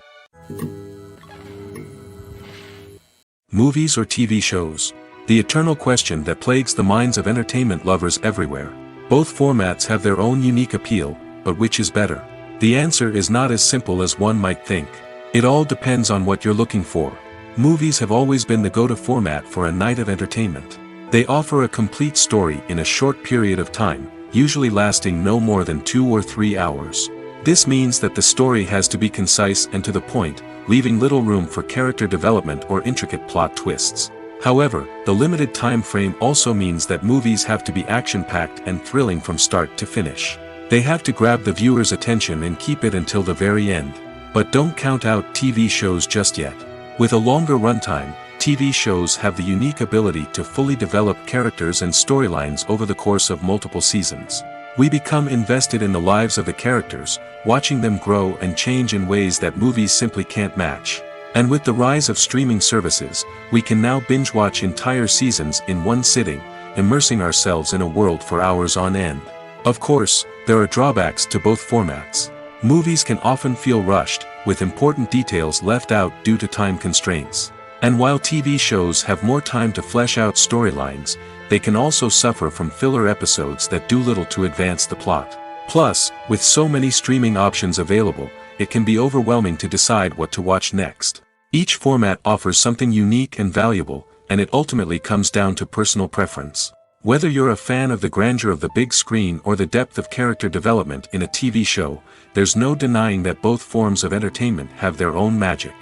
Movies or TV shows? The eternal question that plagues the minds of entertainment lovers everywhere. Both formats have their own unique appeal, but which is better? The answer is not as simple as one might think. It all depends on what you're looking for. Movies have always been the go-to format for a night of entertainment. They offer a complete story in a short period of time, usually lasting no more than 2 or 3 hours. This means that the story has to be concise and to the point, leaving little room for character development or intricate plot twists. However, the limited time frame also means that movies have to be action-packed and thrilling from start to finish. They have to grab the viewer's attention and keep it until the very end. But don't count out TV shows just yet. With a longer runtime, TV shows have the unique ability to fully develop characters and storylines over the course of multiple seasons. We become invested in the lives of the characters, watching them grow and change in ways that movies simply can't match. And with the rise of streaming services, we can now binge-watch entire seasons in one sitting, immersing ourselves in a world for hours on end. Of course, there are drawbacks to both formats. Movies can often feel rushed, with important details left out due to time constraints. And while TV shows have more time to flesh out storylines, they can also suffer from filler episodes that do little to advance the plot. Plus, with so many streaming options available, it can be overwhelming to decide what to watch next. Each format offers something unique and valuable, and it ultimately comes down to personal preference. Whether you're a fan of the grandeur of the big screen or the depth of character development in a TV show, there's no denying that both forms of entertainment have their own magic.